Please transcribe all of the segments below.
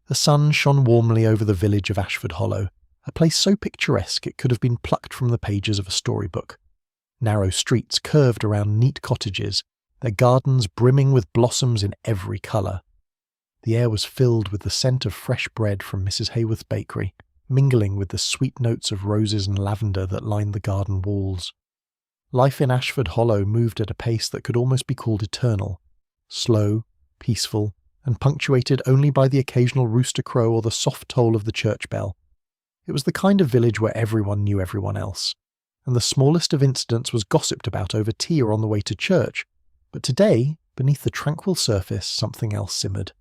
The sun shone warmly over the village of Ashford Hollow, a place so picturesque it could have been plucked from the pages of a storybook. Narrow streets curved around neat cottages, their gardens brimming with blossoms in every colour. The air was filled with the scent of fresh bread from Mrs. Hayworth's bakery, mingling with the sweet notes of roses and lavender that lined the garden walls. Life in Ashford Hollow moved at a pace that could almost be called eternal, slow, peaceful, and punctuated only by the occasional rooster crow or the soft toll of the church bell. It was the kind of village where everyone knew everyone else, and the smallest of incidents was gossiped about over tea or on the way to church. But today, beneath the tranquil surface, something else simmered.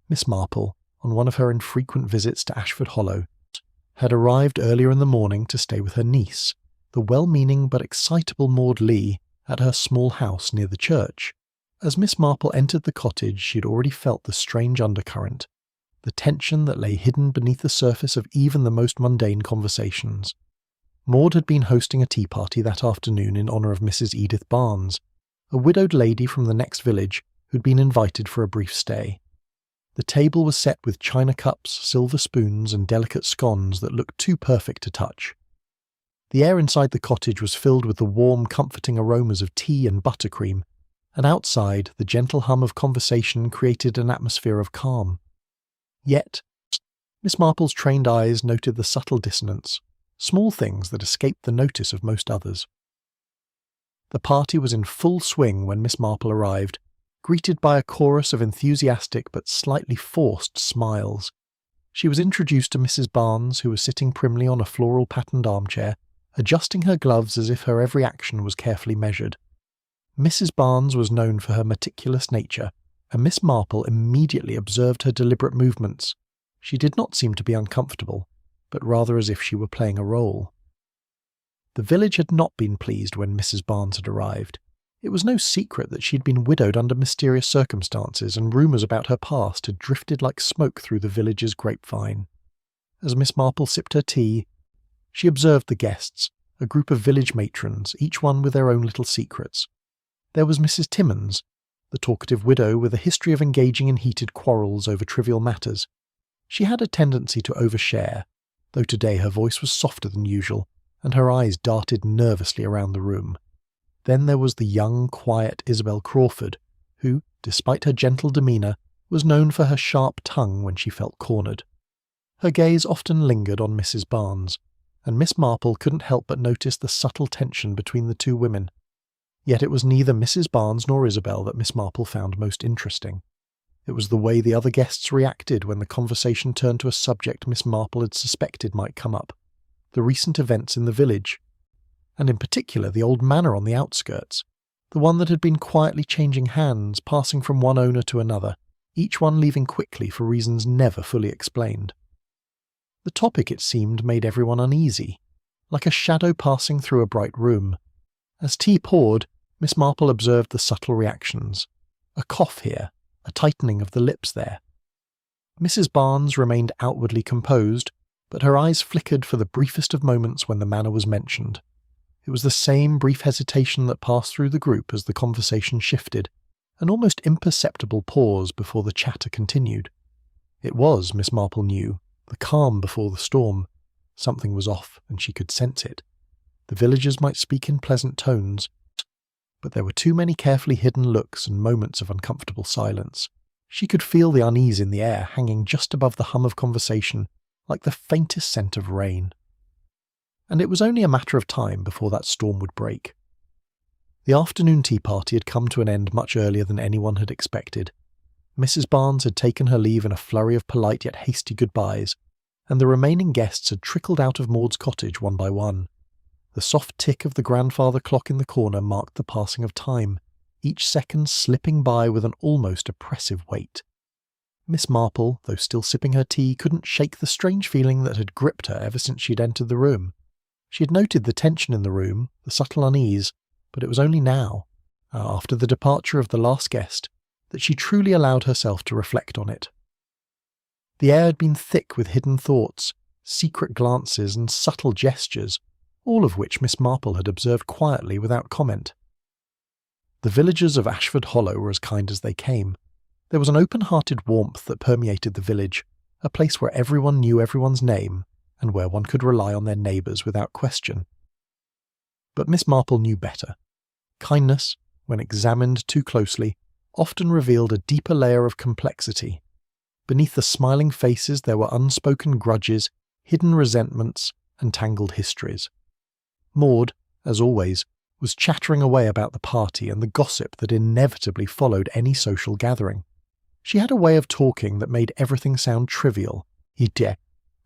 Miss Marple, on one of her infrequent visits to Ashford Hollow, had arrived earlier in the morning to stay with her niece, the well-meaning but excitable Maud Lee, at her small house near the church. As Miss Marple entered the cottage, she had already felt the strange undercurrent, the tension that lay hidden beneath the surface of even the most mundane conversations. Maud had been hosting a tea party that afternoon in honour of Mrs. Edith Barnes, a widowed lady from the next village who'd been invited for a brief stay. The table was set with china cups, silver spoons, and delicate scones that looked too perfect to touch. The air inside the cottage was filled with the warm, comforting aromas of tea and buttercream, and outside, the gentle hum of conversation created an atmosphere of calm. Yet, Miss Marple's trained eyes noted the subtle dissonance, small things that escaped the notice of most others. The party was in full swing when Miss Marple arrived, greeted by a chorus of enthusiastic but slightly forced smiles. She was introduced to Mrs. Barnes, who was sitting primly on a floral-patterned armchair, adjusting her gloves as if her every action was carefully measured. Mrs. Barnes was known for her meticulous nature, and Miss Marple immediately observed her deliberate movements. She did not seem to be uncomfortable, but rather as if she were playing a role. The village had not been pleased when Mrs. Barnes had arrived. It was no secret that she had been widowed under mysterious circumstances, and rumours about her past had drifted like smoke through the village's grapevine. As Miss Marple sipped her tea, she observed the guests, a group of village matrons, each one with their own little secrets. There was Mrs. Timmins, the talkative widow with a history of engaging in heated quarrels over trivial matters. She had a tendency to overshare, though today her voice was softer than usual, and her eyes darted nervously around the room. Then there was the young, quiet Isabel Crawford, who, despite her gentle demeanour, was known for her sharp tongue when she felt cornered. Her gaze often lingered on Mrs. Barnes, and Miss Marple couldn't help but notice the subtle tension between the two women. Yet it was neither Mrs. Barnes nor Isabel that Miss Marple found most interesting. It was the way the other guests reacted when the conversation turned to a subject Miss Marple had suspected might come up, the recent events in the village, and in particular the old manor on the outskirts, the one that had been quietly changing hands, passing from one owner to another, each one leaving quickly for reasons never fully explained. The topic, it seemed, made everyone uneasy, like a shadow passing through a bright room. As tea poured, Miss Marple observed the subtle reactions. A cough here, a tightening of the lips there. Mrs. Barnes remained outwardly composed, but her eyes flickered for the briefest of moments when the manor was mentioned. It was the same brief hesitation that passed through the group as the conversation shifted, an almost imperceptible pause before the chatter continued. It was, Miss Marple knew, the calm before the storm. Something was off, and she could sense it. The villagers might speak in pleasant tones, but there were too many carefully hidden looks and moments of uncomfortable silence. She could feel the unease in the air hanging just above the hum of conversation, like the faintest scent of rain. And it was only a matter of time before that storm would break. The afternoon tea party had come to an end much earlier than anyone had expected. Mrs. Barnes had taken her leave in a flurry of polite yet hasty goodbyes, and the remaining guests had trickled out of Maud's cottage one by one. The soft tick of the grandfather clock in the corner marked the passing of time, each second slipping by with an almost oppressive weight. Miss Marple, though still sipping her tea, couldn't shake the strange feeling that had gripped her ever since she'd entered the room. She had noted the tension in the room, the subtle unease, but it was only now, after the departure of the last guest, that she truly allowed herself to reflect on it. The air had been thick with hidden thoughts, secret glances and subtle gestures, all of which Miss Marple had observed quietly without comment. The villagers of Ashford Hollow were as kind as they came. There was an open-hearted warmth that permeated the village, a place where everyone knew everyone's name and where one could rely on their neighbours without question. But Miss Marple knew better. Kindness, when examined too closely, often revealed a deeper layer of complexity. Beneath the smiling faces there were unspoken grudges, hidden resentments, and tangled histories. Maud, as always, was chattering away about the party and the gossip that inevitably followed any social gathering. She had a way of talking that made everything sound trivial,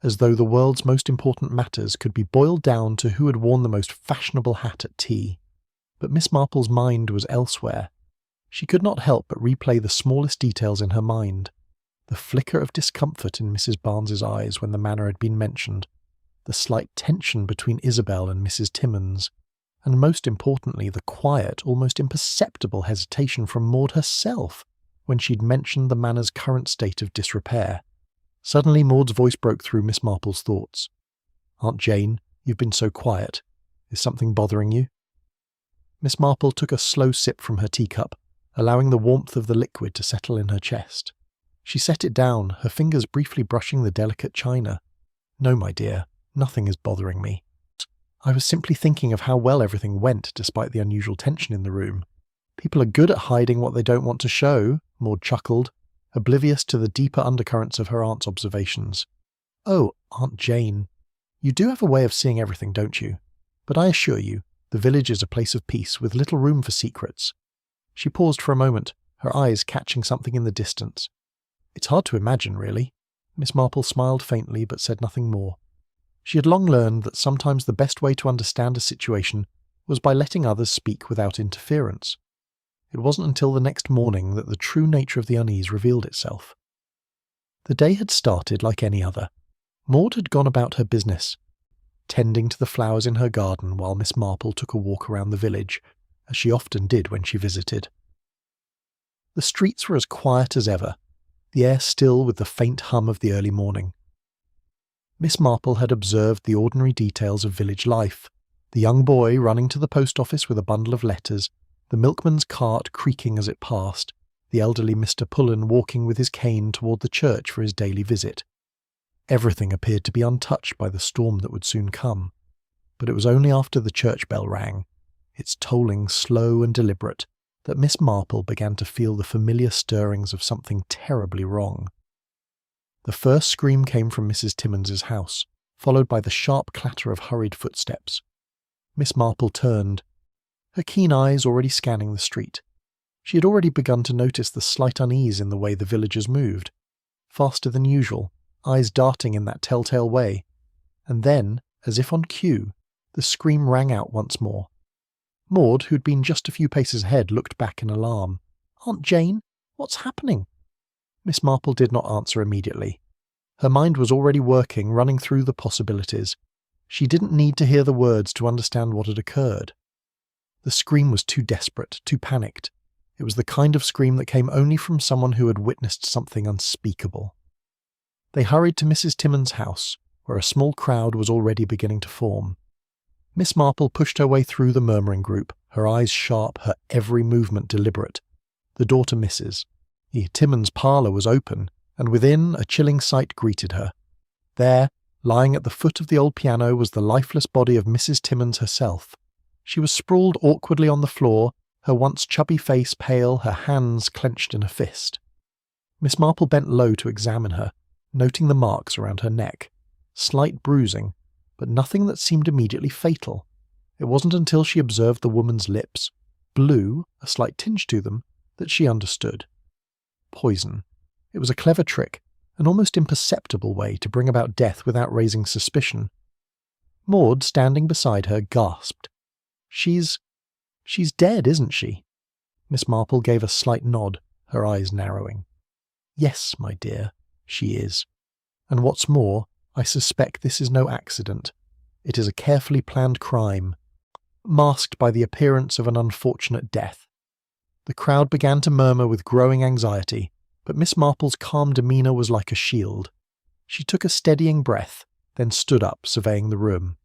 as though the world's most important matters could be boiled down to who had worn the most fashionable hat at tea. But Miss Marple's mind was elsewhere. She could not help but replay the smallest details in her mind. The flicker of discomfort in Mrs. Barnes's eyes when the manor had been mentioned, the slight tension between Isabel and Mrs. Timmins, and most importantly the quiet, almost imperceptible hesitation from Maud herself when she'd mentioned the manor's current state of disrepair. Suddenly Maud's voice broke through Miss Marple's thoughts. "Aunt Jane, you've been so quiet. Is something bothering you?" Miss Marple took a slow sip from her teacup, allowing the warmth of the liquid to settle in her chest. She set it down, her fingers briefly brushing the delicate china. "No, my dear, nothing is bothering me. I was simply thinking of how well everything went despite the unusual tension in the room. People are good at hiding what they don't want to show," Maud chuckled, oblivious to the deeper undercurrents of her aunt's observations. "Oh, Aunt Jane, you do have a way of seeing everything, don't you? But I assure you, the village is a place of peace with little room for secrets." She paused for a moment, her eyes catching something in the distance. "It's hard to imagine, really." Miss Marple smiled faintly but said nothing more. She had long learned that sometimes the best way to understand a situation was by letting others speak without interference. It wasn't until the next morning that the true nature of the unease revealed itself. The day had started like any other. Maud had gone about her business, tending to the flowers in her garden while Miss Marple took a walk around the village, as she often did when she visited. The streets were as quiet as ever, the air still with the faint hum of the early morning. Miss Marple had observed the ordinary details of village life, the young boy running to the post office with a bundle of letters, the milkman's cart creaking as it passed, the elderly Mr. Pullen walking with his cane toward the church for his daily visit. Everything appeared to be untouched by the storm that would soon come, but it was only after the church bell rang, its tolling slow and deliberate, that Miss Marple began to feel the familiar stirrings of something terribly wrong. The first scream came from Mrs. Timmins's house, followed by the sharp clatter of hurried footsteps. Miss Marple turned, her keen eyes already scanning the street. She had already begun to notice the slight unease in the way the villagers moved, faster than usual, eyes darting in that telltale way, and then, as if on cue, the scream rang out once more. Maud, who'd been just a few paces ahead, looked back in alarm. "Aunt Jane, what's happening?" Miss Marple did not answer immediately. Her mind was already working, running through the possibilities. She didn't need to hear the words to understand what had occurred. The scream was too desperate, too panicked. It was the kind of scream that came only from someone who had witnessed something unspeakable. They hurried to Mrs. Timmins's house, where a small crowd was already beginning to form. Miss Marple pushed her way through the murmuring group, her eyes sharp, her every movement deliberate. The door to Mrs. Timmins' parlour was open, and within a chilling sight greeted her. There, lying at the foot of the old piano, was the lifeless body of Mrs. Timmins herself. She was sprawled awkwardly on the floor, her once chubby face pale, her hands clenched in a fist. Miss Marple bent low to examine her, noting the marks around her neck. Slight bruising, but nothing that seemed immediately fatal. It wasn't until she observed the woman's lips, blue, a slight tinge to them, that she understood. Poison. It was a clever trick, an almost imperceptible way to bring about death without raising suspicion. Maud, standing beside her, gasped. She's dead, isn't she?" Miss Marple gave a slight nod, her eyes narrowing. "Yes, my dear, she is. And what's more, I suspect this is no accident. It is a carefully planned crime, masked by the appearance of an unfortunate death." The crowd began to murmur with growing anxiety, but Miss Marple's calm demeanour was like a shield. She took a steadying breath, then stood up, surveying the room.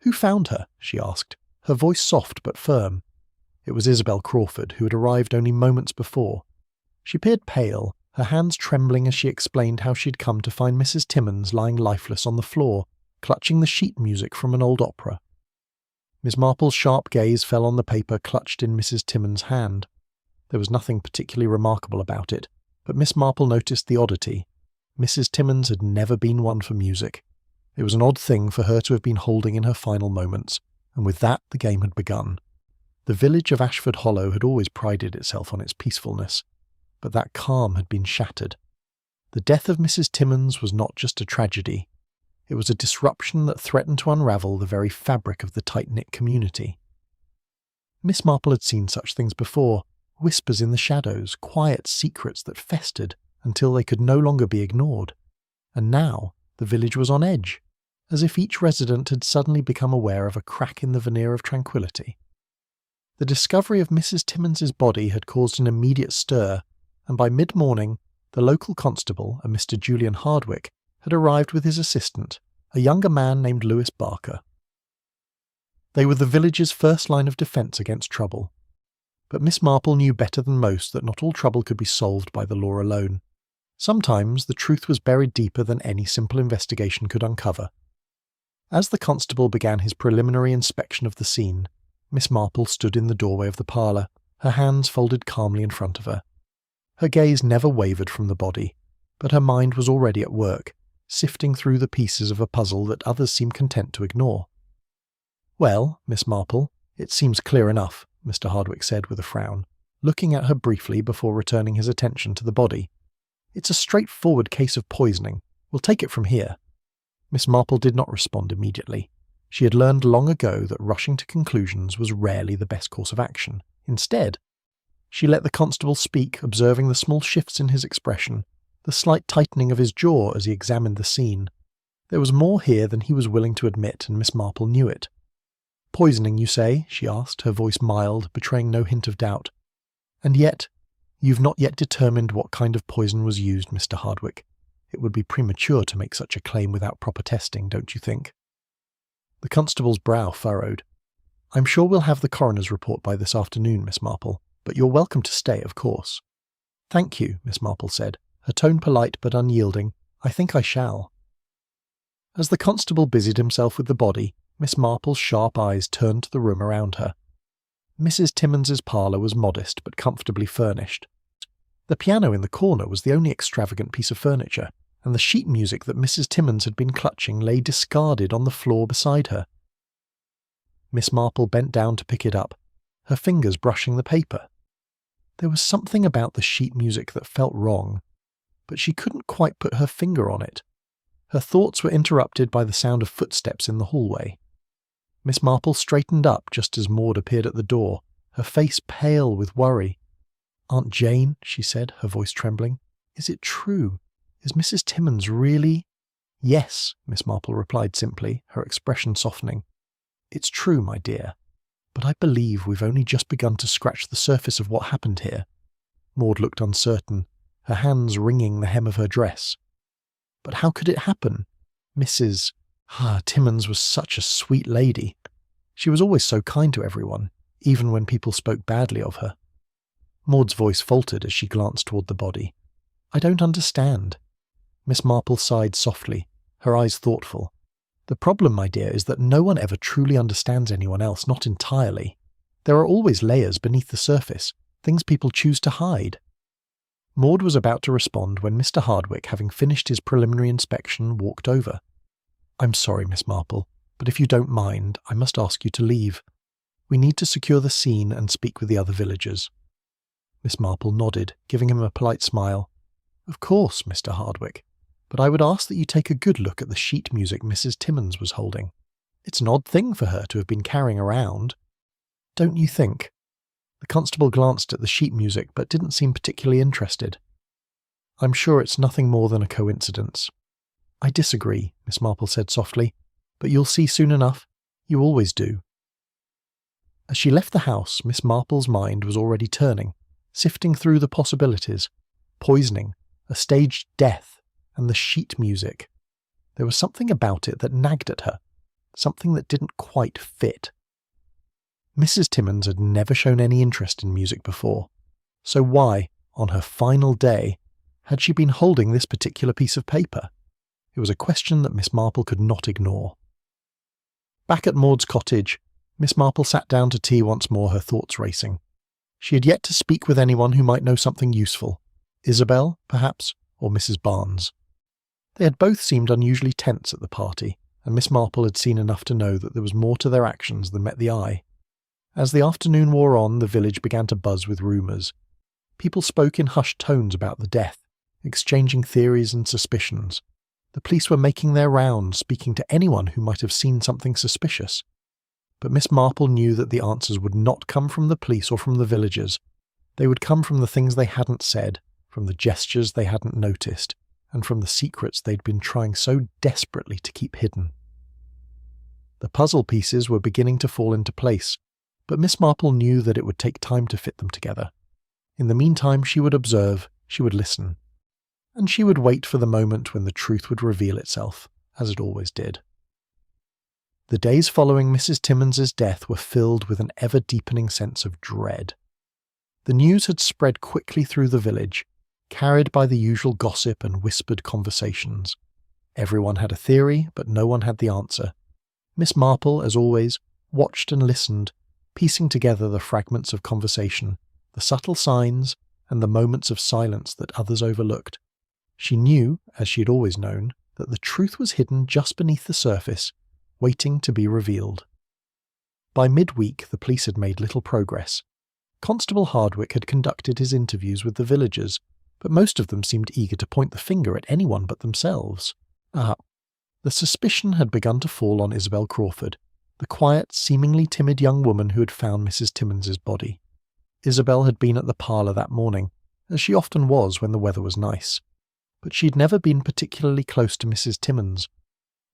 "Who found her?" she asked, her voice soft but firm. It was Isabel Crawford, who had arrived only moments before. She appeared pale, her hands trembling as she explained how she'd come to find Mrs. Timmins lying lifeless on the floor, clutching the sheet music from an old opera. Miss Marple's sharp gaze fell on the paper clutched in Mrs. Timmins' hand. There was nothing particularly remarkable about it, but Miss Marple noticed the oddity. Mrs. Timmins had never been one for music. It was an odd thing for her to have been holding in her final moments, and with that the game had begun. The village of Ashford Hollow had always prided itself on its peacefulness, but that calm had been shattered. The death of Mrs. Timmins was not just a tragedy. It was a disruption that threatened to unravel the very fabric of the tight-knit community. Miss Marple had seen such things before, whispers in the shadows, quiet secrets that festered until they could no longer be ignored. And now the village was on edge, as if each resident had suddenly become aware of a crack in the veneer of tranquility. The discovery of Mrs. Timmins's body had caused an immediate stir, and by mid-morning the local constable, a Mr. Julian Hardwick, had arrived with his assistant, a younger man named Lewis Barker. They were the village's first line of defence against trouble. But Miss Marple knew better than most that not all trouble could be solved by the law alone. Sometimes the truth was buried deeper than any simple investigation could uncover. As the constable began his preliminary inspection of the scene, Miss Marple stood in the doorway of the parlour, her hands folded calmly in front of her. Her gaze never wavered from the body, but her mind was already at work, sifting through the pieces of a puzzle that others seemed content to ignore. "Well, Miss Marple, it seems clear enough," Mr. Hardwick said with a frown, looking at her briefly before returning his attention to the body. "It's a straightforward case of poisoning. We'll take it from here." Miss Marple did not respond immediately. She had learned long ago that rushing to conclusions was rarely the best course of action. Instead, she let the constable speak, observing the small shifts in his expression, the slight tightening of his jaw as he examined the scene. There was more here than he was willing to admit, and Miss Marple knew it. "Poisoning, you say?" she asked, her voice mild, betraying no hint of doubt. "And yet, you've not yet determined what kind of poison was used, Mr. Hardwick. It would be premature to make such a claim without proper testing, don't you think?" The constable's brow furrowed. "I'm sure we'll have the coroner's report by this afternoon, Miss Marple, but you're welcome to stay, of course." "Thank you," Miss Marple said, her tone polite but unyielding. "I think I shall." As the constable busied himself with the body, Miss Marple's sharp eyes turned to the room around her. Mrs. Timmins's parlour was modest but comfortably furnished. The piano in the corner was the only extravagant piece of furniture, and the sheet music that Mrs. Timmins had been clutching lay discarded on the floor beside her. Miss Marple bent down to pick it up, her fingers brushing the paper. There was something about the sheet music that felt wrong, but she couldn't quite put her finger on it. Her thoughts were interrupted by the sound of footsteps in the hallway. Miss Marple straightened up just as Maud appeared at the door, her face pale with worry. "Aunt Jane," she said, her voice trembling, "is it true? Is Mrs. Timmins really—" "Yes," Miss Marple replied simply, her expression softening. "It's true, my dear. But I believe we've only just begun to scratch the surface of what happened here." Maud looked uncertain, her hands wringing the hem of her dress. "But how could it happen? Mrs. Timmins was such a sweet lady. She was always so kind to everyone, even when people spoke badly of her." Maud's voice faltered as she glanced toward the body. "I don't understand." Miss Marple sighed softly, her eyes thoughtful. "The problem, my dear, is that no one ever truly understands anyone else, not entirely. There are always layers beneath the surface, things people choose to hide." Maud was about to respond when Mr. Hardwick, having finished his preliminary inspection, walked over. "I'm sorry, Miss Marple, but if you don't mind, I must ask you to leave. We need to secure the scene and speak with the other villagers." Miss Marple nodded, giving him a polite smile. "Of course, Mr. Hardwick, but I would ask that you take a good look at the sheet music Mrs. Timmins was holding. It's an odd thing for her to have been carrying around. Don't you think?" The constable glanced at the sheet music but didn't seem particularly interested. "I'm sure it's nothing more than a coincidence." "I disagree," Miss Marple said softly, "but you'll see soon enough. You always do." As she left the house, Miss Marple's mind was already turning, sifting through the possibilities. Poisoning, a staged death, and the sheet music. There was something about it that nagged at her, something that didn't quite fit. Mrs. Timmins had never shown any interest in music before, so why, on her final day, Had she been holding this particular piece of paper? It was a question that Miss Marple could not ignore. Back at Maud's cottage, Miss Marple sat down to tea once more, her thoughts racing. She had yet to speak with anyone who might know something useful. Isabel, perhaps, or Mrs. Barnes. They had both seemed unusually tense at the party, and Miss Marple had seen enough to know that there was more to their actions than met the eye. As the afternoon wore on, the village began to buzz with rumours. People spoke in hushed tones about the death, exchanging theories and suspicions. The police were making their rounds, speaking to anyone who might have seen something suspicious. But Miss Marple knew that the answers would not come from the police or from the villagers. They would come from the things they hadn't said, from the gestures they hadn't noticed, and from the secrets they'd been trying so desperately to keep hidden. The puzzle pieces were beginning to fall into place, but Miss Marple knew that it would take time to fit them together. In the meantime, she would observe, she would listen, and she would wait for the moment when the truth would reveal itself, as it always did. The days following Mrs. Timmons's death were filled with an ever-deepening sense of dread. The news had spread quickly through the village, carried by the usual gossip and whispered conversations. Everyone had a theory, but no one had the answer. Miss Marple, as always, watched and listened, piecing together the fragments of conversation, the subtle signs, and the moments of silence that others overlooked. She knew, as she had always known, that the truth was hidden just beneath the surface, waiting to be revealed. By midweek, the police had made little progress. Constable Hardwick had conducted his interviews with the villagers, but most of them seemed eager to point the finger at anyone but themselves. The suspicion had begun to fall on Isabel Crawford, the quiet, seemingly timid young woman who had found Mrs. Timmons's body. Isabel had been at the parlour that morning, as she often was when the weather was nice. But she'd never been particularly close to Mrs. Timmons.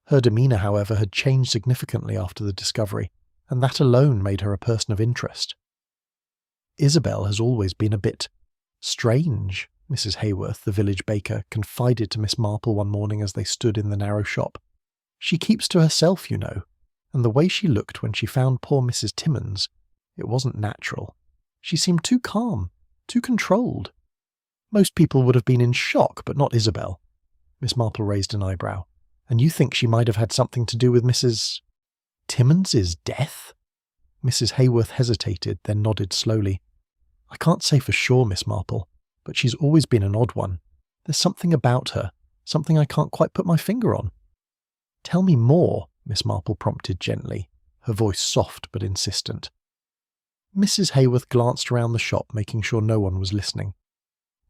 Her demeanour, however, had changed significantly after the discovery, and that alone made her a person of interest. Isabel has always been a bit strange, Mrs. Hayworth, the village baker, confided to Miss Marple one morning as they stood in the narrow shop. She keeps to herself, you know, and the way she looked when she found poor Mrs. Timmons, it wasn't natural. She seemed too calm, too controlled. Most people would have been in shock, but not Isabel. Miss Marple raised an eyebrow. And you think she might have had something to do with Mrs. Timmons's death? Mrs. Hayworth hesitated, then nodded slowly. I can't say for sure, Miss Marple, but she's always been an odd one. There's something about her, something I can't quite put my finger on. Tell me more, Miss Marple prompted gently, her voice soft but insistent. Mrs. Hayworth glanced around the shop, making sure no one was listening.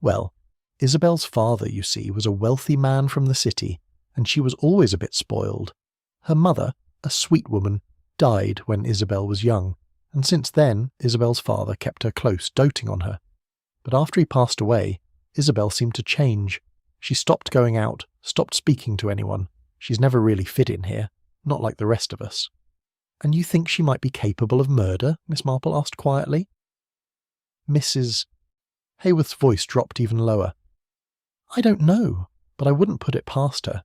Well, Isabel's father, you see, was a wealthy man from the city, and she was always a bit spoiled. Her mother, a sweet woman, died when Isabel was young, and since then Isabel's father kept her close, doting on her. But after he passed away, Isabel seemed to change. She stopped going out, stopped speaking to anyone. She's never really fit in here, not like the rest of us. And you think she might be capable of murder? Miss Marple asked quietly. Mrs. Hayworth's voice dropped even lower. I don't know, but I wouldn't put it past her.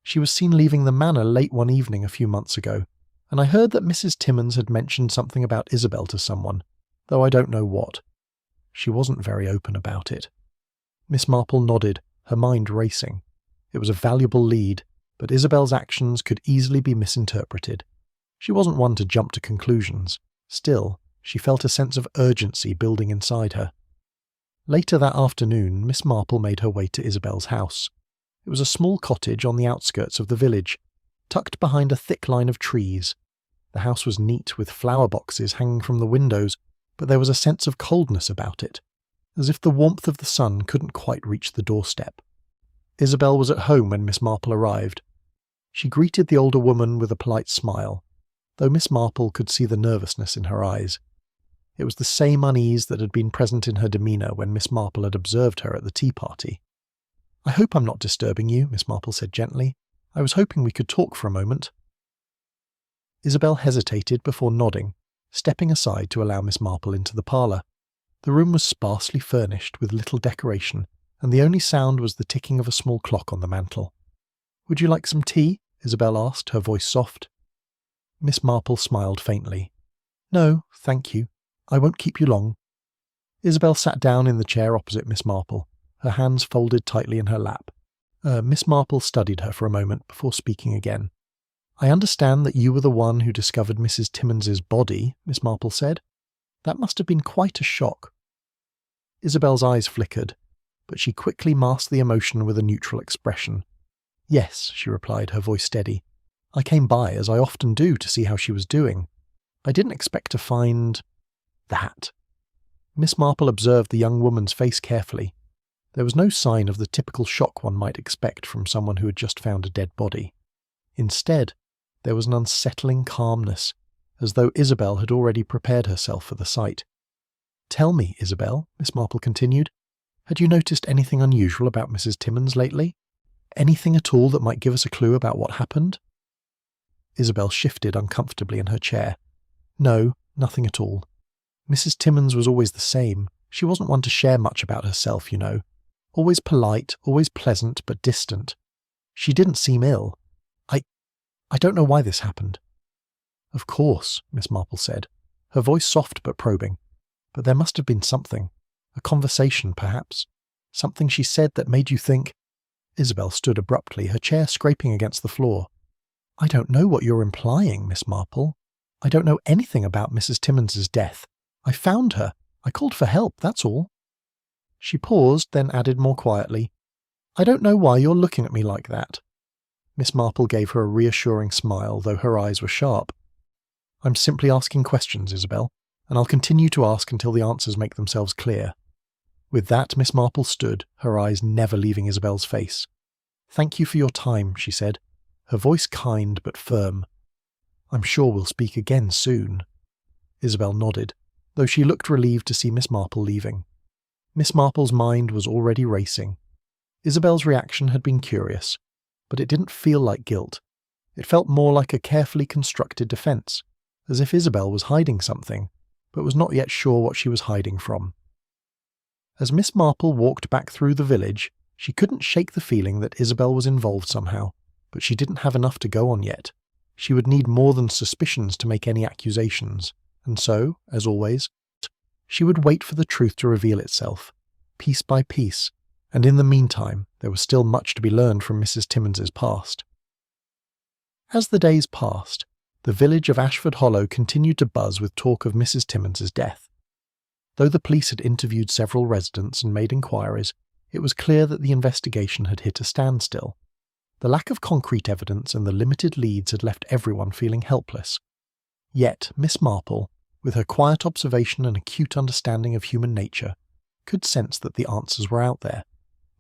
She was seen leaving the manor late one evening a few months ago, and I heard that Mrs. Timmons had mentioned something about Isabel to someone, though I don't know what. She wasn't very open about it. Miss Marple nodded, her mind racing. It was a valuable lead, but Isabel's actions could easily be misinterpreted. She wasn't one to jump to conclusions. Still, she felt a sense of urgency building inside her. Later that afternoon, Miss Marple made her way to Isabel's house. It was a small cottage on the outskirts of the village, tucked behind a thick line of trees. The house was neat, with flower boxes hanging from the windows, but there was a sense of coldness about it, as if the warmth of the sun couldn't quite reach the doorstep. Isabel was at home when Miss Marple arrived. She greeted the older woman with a polite smile, though Miss Marple could see the nervousness in her eyes. It was the same unease that had been present in her demeanour when Miss Marple had observed her at the tea party. I hope I'm not disturbing you, Miss Marple said gently. I was hoping we could talk for a moment. Isabel hesitated before nodding, stepping aside to allow Miss Marple into the parlour. The room was sparsely furnished with little decoration, and the only sound was the ticking of a small clock on the mantel. Would you like some tea? Isabel asked, her voice soft. Miss Marple smiled faintly. No, thank you. I won't keep you long. Isabel sat down in the chair opposite Miss Marple, her hands folded tightly in her lap. Miss Marple studied her for a moment before speaking again. "I understand that you were the one who discovered Mrs. Timmons's body," Miss Marple said. "That must have been quite a shock." Isabel's eyes flickered, but she quickly masked the emotion with a neutral expression. "Yes," she replied, her voice steady. "I came by, as I often do, to see how she was doing. I didn't expect to find... that." Miss Marple observed the young woman's face carefully. There was no sign of the typical shock one might expect from someone who had just found a dead body. Instead, there was an unsettling calmness, as though Isabel had already prepared herself for the sight. "Tell me, Isabel," Miss Marple continued, "had you noticed anything unusual about Mrs. Timmons lately? Anything at all that might give us a clue about what happened?" Isabel shifted uncomfortably in her chair. "No, nothing at all. Mrs. Timmons was always the same. She wasn't one to share much about herself, you know. Always polite, always pleasant, but distant. She didn't seem ill. I don't know why this happened." "Of course," Miss Marple said, her voice soft but probing. "But there must have been something. A conversation, perhaps. Something she said that made you think—" Isabel stood abruptly, her chair scraping against the floor. "I don't know what you're implying, Miss Marple. I don't know anything about Mrs. Timmons's death. I found her. I called for help, that's all." She paused, then added more quietly, "I don't know why you're looking at me like that." Miss Marple gave her a reassuring smile, though her eyes were sharp. "I'm simply asking questions, Isabel, and I'll continue to ask until the answers make themselves clear." With that, Miss Marple stood, her eyes never leaving Isabel's face. "Thank you for your time," she said, her voice kind but firm. "I'm sure we'll speak again soon." Isabel nodded, though she looked relieved to see Miss Marple leaving. Miss Marple's mind was already racing. Isabel's reaction had been curious, but it didn't feel like guilt. It felt more like a carefully constructed defense, as if Isabel was hiding something, but was not yet sure what she was hiding from. As Miss Marple walked back through the village, she couldn't shake the feeling that Isabel was involved somehow, but she didn't have enough to go on yet. She would need more than suspicions to make any accusations, and so, as always, she would wait for the truth to reveal itself, piece by piece, and in the meantime there was still much to be learned from Mrs. Timmons's past. As the days passed, the village of Ashford Hollow continued to buzz with talk of Mrs. Timmons's death. Though the police had interviewed several residents and made inquiries, it was clear that the investigation had hit a standstill. The lack of concrete evidence and the limited leads had left everyone feeling helpless. Yet Miss Marple, with her quiet observation and acute understanding of human nature, could sense that the answers were out there,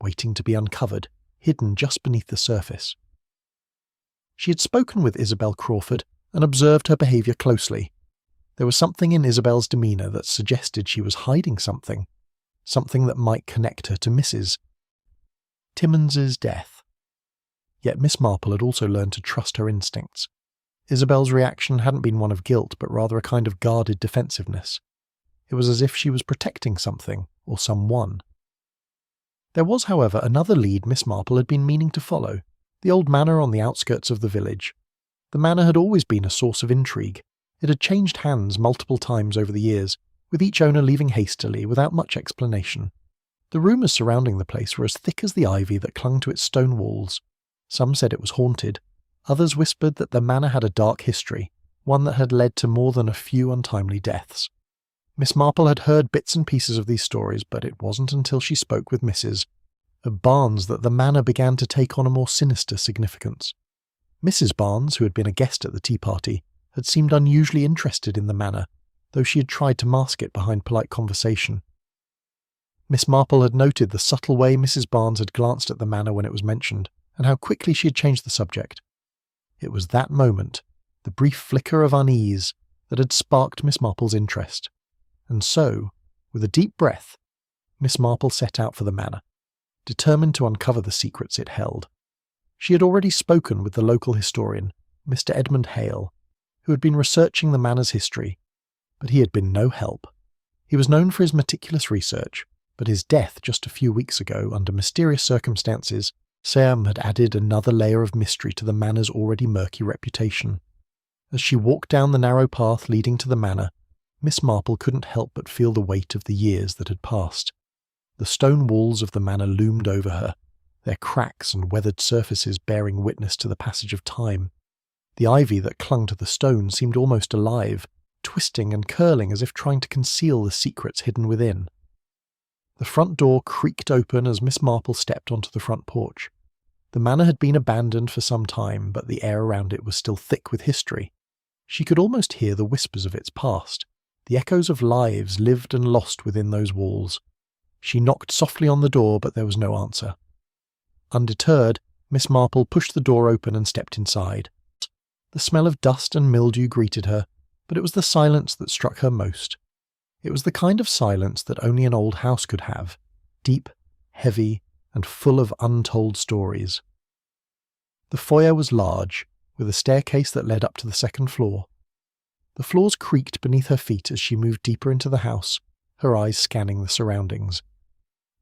waiting to be uncovered, hidden just beneath the surface. She had spoken with Isabel Crawford and observed her behaviour closely. There was something in Isabel's demeanour that suggested she was hiding something that might connect her to Mrs. Timmons's death. Yet Miss Marple had also learned to trust her instincts. Isabel's reaction hadn't been one of guilt, but rather a kind of guarded defensiveness. It was as if she was protecting something, or someone. There was, however, another lead Miss Marple had been meaning to follow, the old manor on the outskirts of the village. The manor had always been a source of intrigue. It had changed hands multiple times over the years, with each owner leaving hastily without much explanation. The rumours surrounding the place were as thick as the ivy that clung to its stone walls. Some said it was haunted. Others whispered that the manor had a dark history, one that had led to more than a few untimely deaths. Miss Marple had heard bits and pieces of these stories, but it wasn't until she spoke with Mrs. Barnes that the manor began to take on a more sinister significance. Mrs. Barnes, who had been a guest at the tea party, had seemed unusually interested in the manor, though she had tried to mask it behind polite conversation. Miss Marple had noted the subtle way Mrs. Barnes had glanced at the manor when it was mentioned, and how quickly she had changed the subject. It was that moment, the brief flicker of unease, that had sparked Miss Marple's interest. And so, with a deep breath, Miss Marple set out for the manor, determined to uncover the secrets it held. She had already spoken with the local historian, Mr. Edmund Hale, who had been researching the manor's history, but he had been no help. He was known for his meticulous research, but his death just a few weeks ago, under mysterious circumstances, had added another layer of mystery to the manor's already murky reputation. As she walked down the narrow path leading to the manor, Miss Marple couldn't help but feel the weight of the years that had passed. The stone walls of the manor loomed over her, their cracks and weathered surfaces bearing witness to the passage of time. The ivy that clung to the stone seemed almost alive, twisting and curling as if trying to conceal the secrets hidden within. The front door creaked open as Miss Marple stepped onto the front porch. The manor had been abandoned for some time, but the air around it was still thick with history. She could almost hear the whispers of its past, the echoes of lives lived and lost within those walls. She knocked softly on the door, but there was no answer. Undeterred, Miss Marple pushed the door open and stepped inside. The smell of dust and mildew greeted her, but it was the silence that struck her most. It was the kind of silence that only an old house could have, deep, heavy, and full of untold stories. The foyer was large, with a staircase that led up to the second floor. The floors creaked beneath her feet as she moved deeper into the house, her eyes scanning the surroundings.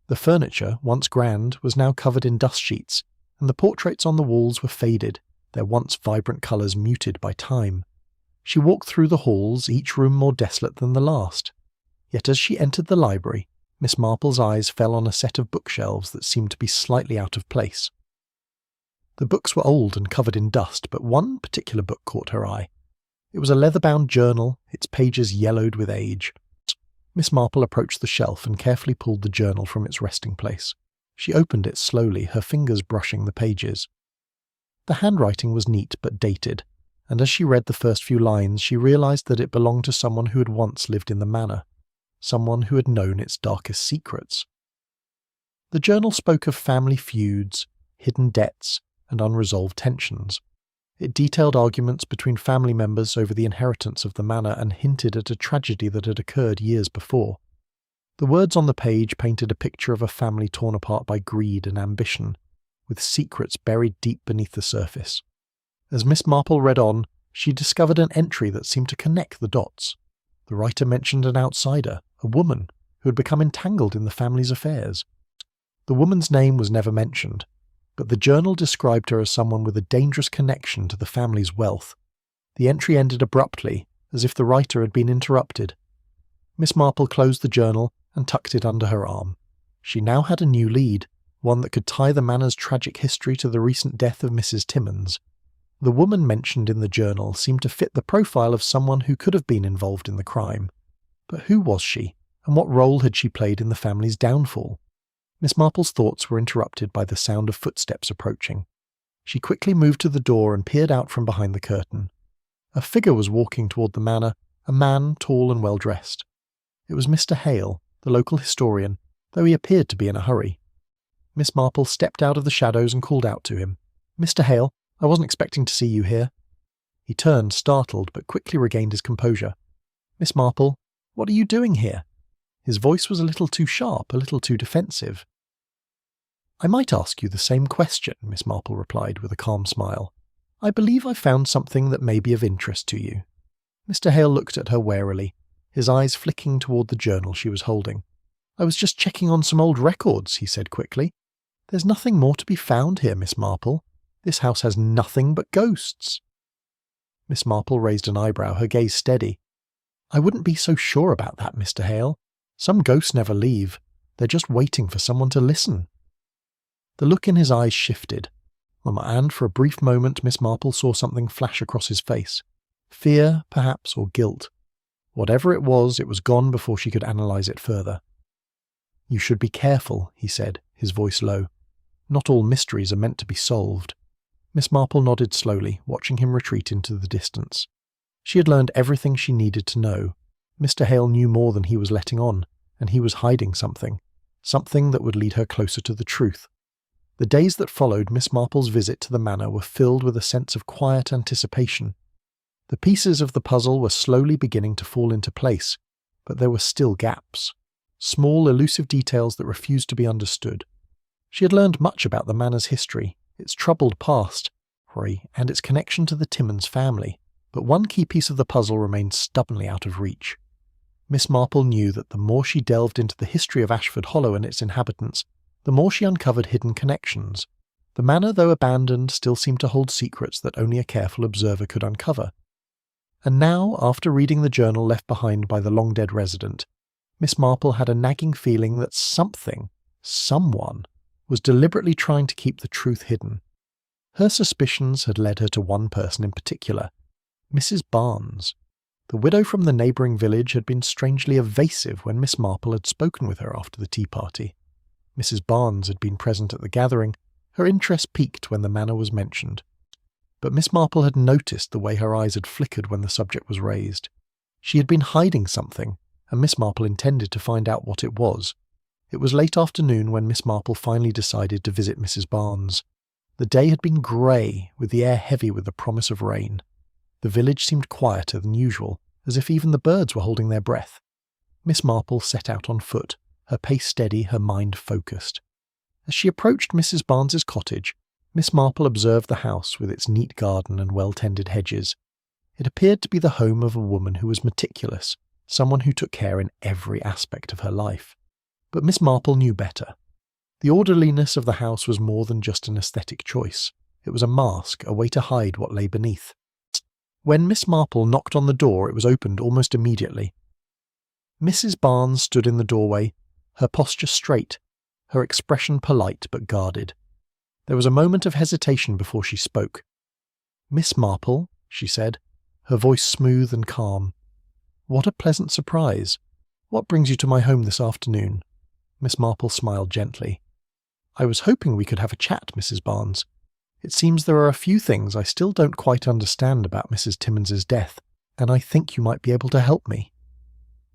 The furniture, once grand, was now covered in dust sheets, and the portraits on the walls were faded, their once vibrant colours muted by time. She walked through the halls, each room more desolate than the last. Yet as she entered the library, Miss Marple's eyes fell on a set of bookshelves that seemed to be slightly out of place. The books were old and covered in dust, but one particular book caught her eye. It was a leather-bound journal, its pages yellowed with age. Miss Marple approached the shelf and carefully pulled the journal from its resting place. She opened it slowly, her fingers brushing the pages. The handwriting was neat but dated, and as she read the first few lines, she realized that it belonged to someone who had once lived in the manor, someone who had known its darkest secrets. The journal spoke of family feuds, hidden debts, and unresolved tensions. It detailed arguments between family members over the inheritance of the manor and hinted at a tragedy that had occurred years before. The words on the page painted a picture of a family torn apart by greed and ambition, with secrets buried deep beneath the surface. As Miss Marple read on, she discovered an entry that seemed to connect the dots. The writer mentioned an outsider, a woman, who had become entangled in the family's affairs. The woman's name was never mentioned, but the journal described her as someone with a dangerous connection to the family's wealth. The entry ended abruptly, as if the writer had been interrupted. Miss Marple closed the journal and tucked it under her arm. She now had a new lead, one that could tie the manor's tragic history to the recent death of Mrs. Timmins. The woman mentioned in the journal seemed to fit the profile of someone who could have been involved in the crime. But who was she, and what role had she played in the family's downfall? Miss Marple's thoughts were interrupted by the sound of footsteps approaching. She quickly moved to the door and peered out from behind the curtain. A figure was walking toward the manor, a man tall and well-dressed. It was Mr. Hale, the local historian, though he appeared to be in a hurry. Miss Marple stepped out of the shadows and called out to him. "Mr. Hale, I wasn't expecting to see you here." He turned, startled, but quickly regained his composure. "Miss Marple, what are you doing here?" His voice was a little too sharp, a little too defensive. "I might ask you the same question," Miss Marple replied with a calm smile. "I believe I've found something that may be of interest to you." Mr. Hale looked at her warily, his eyes flicking toward the journal she was holding. "I was just checking on some old records," he said quickly. "There's nothing more to be found here, Miss Marple. This house has nothing but ghosts." Miss Marple raised an eyebrow, her gaze steady. "I wouldn't be so sure about that, Mr. Hale. Some ghosts never leave. They're just waiting for someone to listen." The look in his eyes shifted, and for a brief moment Miss Marple saw something flash across his face. Fear, perhaps, or guilt. Whatever it was gone before she could analyse it further. "You should be careful," he said, his voice low. "Not all mysteries are meant to be solved." Miss Marple nodded slowly, watching him retreat into the distance. She had learned everything she needed to know. Mr. Hale knew more than he was letting on, and he was hiding something that would lead her closer to the truth. The days that followed Miss Marple's visit to the manor were filled with a sense of quiet anticipation. The pieces of the puzzle were slowly beginning to fall into place, but there were still gaps, small elusive details that refused to be understood. She had learned much about the manor's history, its troubled past, and its connection to the Timmins family, but one key piece of the puzzle remained stubbornly out of reach. Miss Marple knew that the more she delved into the history of Ashford Hollow and its inhabitants, the more she uncovered hidden connections. The manor, though abandoned, still seemed to hold secrets that only a careful observer could uncover. And now, after reading the journal left behind by the long-dead resident, Miss Marple had a nagging feeling that someone, was deliberately trying to keep the truth hidden. Her suspicions had led her to one person in particular, Mrs. Barnes. The widow from the neighbouring village had been strangely evasive when Miss Marple had spoken with her after the tea party. Mrs. Barnes had been present at the gathering. Her interest piqued when the manor was mentioned. But Miss Marple had noticed the way her eyes had flickered when the subject was raised. She had been hiding something, and Miss Marple intended to find out what it was. It was late afternoon when Miss Marple finally decided to visit Mrs. Barnes. The day had been grey, with the air heavy with the promise of rain. The village seemed quieter than usual, as if even the birds were holding their breath. Miss Marple set out on foot, her pace steady, her mind focused. As she approached Mrs. Barnes's cottage, Miss Marple observed the house with its neat garden and well-tended hedges. It appeared to be the home of a woman who was meticulous, someone who took care in every aspect of her life. But Miss Marple knew better. The orderliness of the house was more than just an aesthetic choice. It was a mask, a way to hide what lay beneath. When Miss Marple knocked on the door, it was opened almost immediately. Mrs. Barnes stood in the doorway, her posture straight, her expression polite but guarded. There was a moment of hesitation before she spoke. "Miss Marple," she said, her voice smooth and calm. "What a pleasant surprise. What brings you to my home this afternoon?" Miss Marple smiled gently. "I was hoping we could have a chat, Mrs. Barnes. It seems there are a few things I still don't quite understand about Mrs. Timmons's death, and I think you might be able to help me."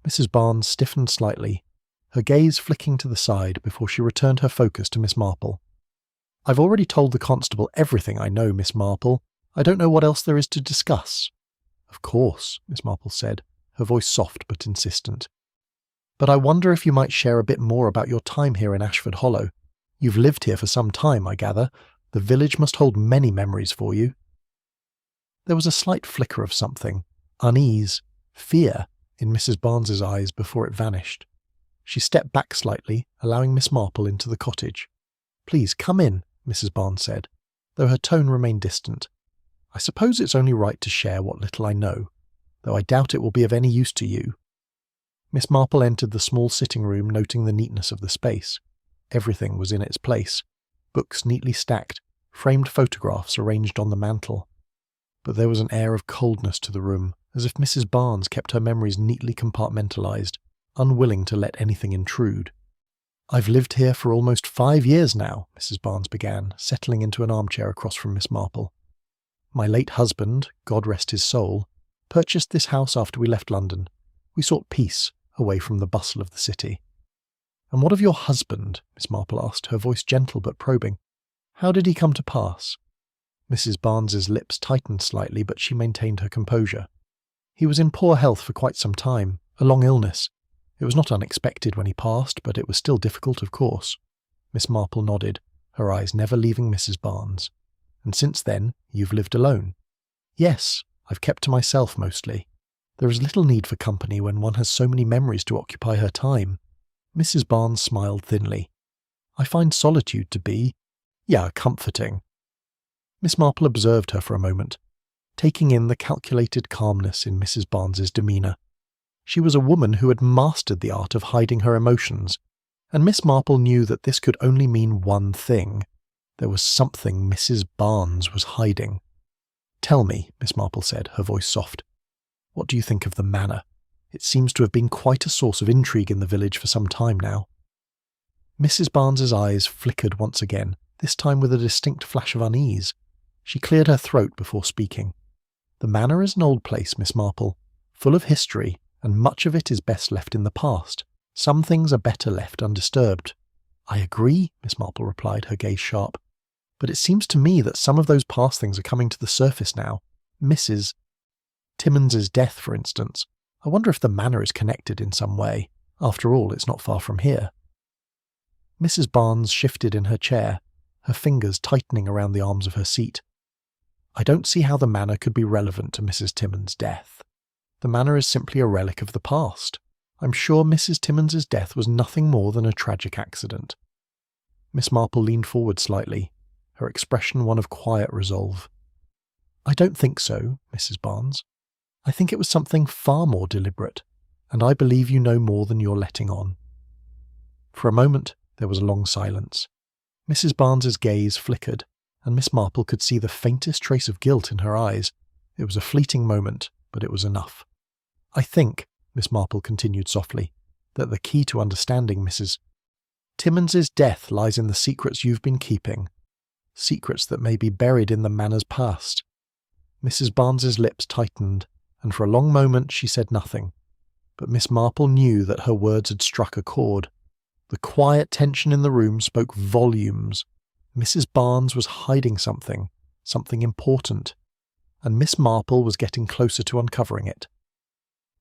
Mrs. Barnes stiffened slightly, her gaze flicking to the side before she returned her focus to Miss Marple. "I've already told the constable everything I know, Miss Marple. I don't know what else there is to discuss." "Of course," Miss Marple said, her voice soft but insistent. "But I wonder if you might share a bit more about your time here in Ashford Hollow. You've lived here for some time, I gather. The village must hold many memories for you." There was a slight flicker of something, unease, fear, in Mrs. Barnes's eyes before it vanished. She stepped back slightly, allowing Miss Marple into the cottage. "Please come in," Mrs. Barnes said, though her tone remained distant. "I suppose it's only right to share what little I know, though I doubt it will be of any use to you." Miss Marple entered the small sitting room, noting the neatness of the space. Everything was in its place. Books neatly stacked, framed photographs arranged on the mantel. But there was an air of coldness to the room, as if Mrs. Barnes kept her memories neatly compartmentalized, unwilling to let anything intrude. "I've lived here for almost 5 years now," Mrs. Barnes began, settling into an armchair across from Miss Marple. "My late husband, God rest his soul, purchased this house after we left London. We sought peace, away from the bustle of the city." "And what of your husband?" Miss Marple asked, her voice gentle but probing. "How did he come to pass?" Mrs. Barnes's lips tightened slightly, but she maintained her composure. "He was in poor health for quite some time, a long illness. It was not unexpected when he passed, but it was still difficult, of course." Miss Marple nodded, her eyes never leaving Mrs. Barnes. "And since then, you've lived alone?" "Yes, I've kept to myself mostly. There is little need for company when one has so many memories to occupy her time." Mrs. Barnes smiled thinly. "I find solitude to be, comforting." Miss Marple observed her for a moment, taking in the calculated calmness in Mrs. Barnes's demeanour. She was a woman who had mastered the art of hiding her emotions, and Miss Marple knew that this could only mean one thing. There was something Mrs. Barnes was hiding. "Tell me," Miss Marple said, her voice soft. "What do you think of the manor? It seems to have been quite a source of intrigue in the village for some time now." Mrs. Barnes's eyes flickered once again, this time with a distinct flash of unease. She cleared her throat before speaking. "The manor is an old place, Miss Marple, full of history, and much of it is best left in the past. Some things are better left undisturbed." "I agree," Miss Marple replied, her gaze sharp. "But it seems to me that some of those past things are coming to the surface now. Mrs. Timmons's death, for instance. I wonder if the manor is connected in some way. After all, it's not far from here." Mrs. Barnes shifted in her chair, her fingers tightening around the arms of her seat. "I don't see how the manor could be relevant to Mrs. Timmons's death. The manor is simply a relic of the past. I'm sure Mrs. Timmons's death was nothing more than a tragic accident." Miss Marple leaned forward slightly, her expression one of quiet resolve. "I don't think so, Mrs. Barnes. I think it was something far more deliberate, and I believe you know more than you're letting on." For a moment there was a long silence. Mrs. Barnes's gaze flickered, and Miss Marple could see the faintest trace of guilt in her eyes. It was a fleeting moment, but it was enough. "I think," Miss Marple continued softly, "that the key to understanding Mrs. Timmons's death lies in the secrets you've been keeping. Secrets that may be buried in the Manor's past." Mrs. Barnes's lips tightened, and for a long moment she said nothing. But Miss Marple knew that her words had struck a chord. The quiet tension in the room spoke volumes. Mrs. Barnes was hiding something important, and Miss Marple was getting closer to uncovering it.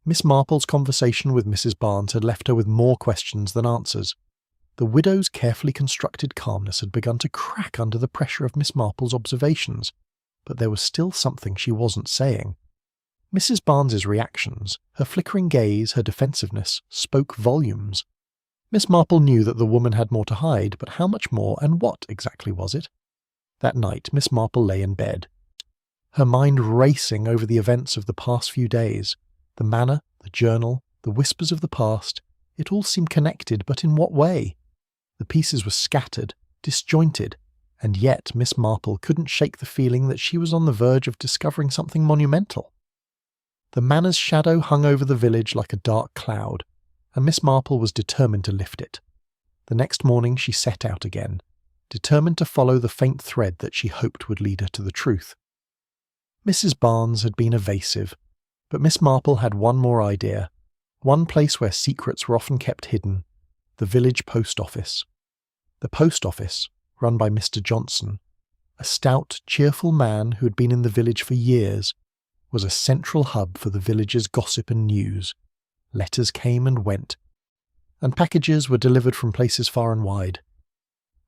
Miss Marple's conversation with Mrs. Barnes had left her with more questions than answers. The widow's carefully constructed calmness had begun to crack under the pressure of Miss Marple's observations, but there was still something she wasn't saying. Mrs. Barnes's reactions, her flickering gaze, her defensiveness, spoke volumes. Miss Marple knew that the woman had more to hide, but how much more, and what exactly was it? That night Miss Marple lay in bed, her mind racing over the events of the past few days. The Manor, the journal, the whispers of the past, it all seemed connected, but in what way? The pieces were scattered, disjointed, and yet Miss Marple couldn't shake the feeling that she was on the verge of discovering something monumental. The Manor's shadow hung over the village like a dark cloud, and Miss Marple was determined to lift it. The next morning she set out again, determined to follow the faint thread that she hoped would lead her to the truth. Mrs. Barnes had been evasive, but Miss Marple had one more idea, one place where secrets were often kept hidden: the village post office. The post office, run by Mr. Johnson, a stout, cheerful man who had been in the village for years, was a central hub for the village's gossip and news. Letters came and went, and packages were delivered from places far and wide.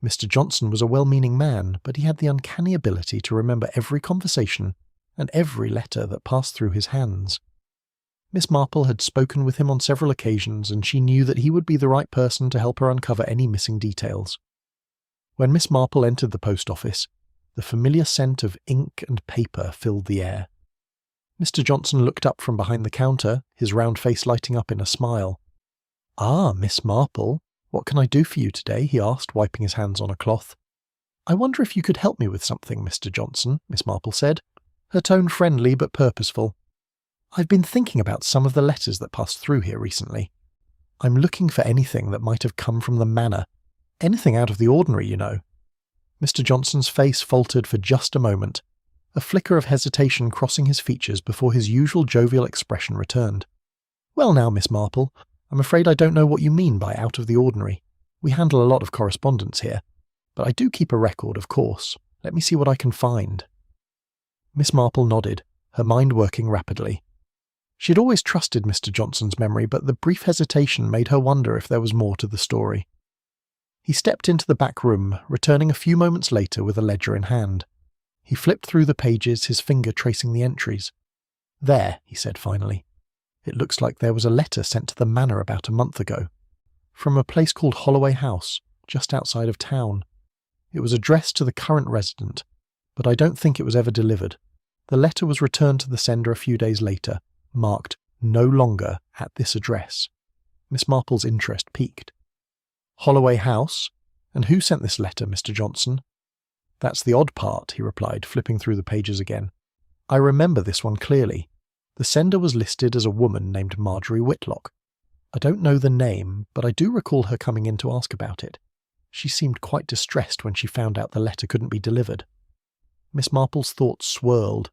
Mr. Johnson was a well-meaning man, but he had the uncanny ability to remember every conversation and every letter that passed through his hands. Miss Marple had spoken with him on several occasions, and she knew that he would be the right person to help her uncover any missing details. When Miss Marple entered the post office, the familiar scent of ink and paper filled the air. Mr. Johnson looked up from behind the counter, his round face lighting up in a smile. "Ah, Miss Marple, what can I do for you today?" he asked, wiping his hands on a cloth. "I wonder if you could help me with something, Mr. Johnson," Miss Marple said, her tone friendly but purposeful. "I've been thinking about some of the letters that passed through here recently. I'm looking for anything that might have come from the Manor. Anything out of the ordinary, you know." Mr. Johnson's face faltered for just a moment, a flicker of hesitation crossing his features before his usual jovial expression returned. "Well now, Miss Marple, I'm afraid I don't know what you mean by out of the ordinary. We handle a lot of correspondence here, but I do keep a record, of course. Let me see what I can find." Miss Marple nodded, her mind working rapidly. She had always trusted Mr. Johnson's memory, but the brief hesitation made her wonder if there was more to the story. He stepped into the back room, returning a few moments later with a ledger in hand. He flipped through the pages, his finger tracing the entries. "There," he said finally. "It looks like there was a letter sent to the Manor about a month ago, from a place called Holloway House, just outside of town. It was addressed to the current resident, but I don't think it was ever delivered. The letter was returned to the sender a few days later, marked 'No longer at this address.'" Miss Marple's interest piqued. "Holloway House? And who sent this letter, Mr. Johnson?" "That's the odd part," he replied, flipping through the pages again. "I remember this one clearly. The sender was listed as a woman named Marjorie Whitlock. I don't know the name, but I do recall her coming in to ask about it. She seemed quite distressed when she found out the letter couldn't be delivered." Miss Marple's thoughts swirled.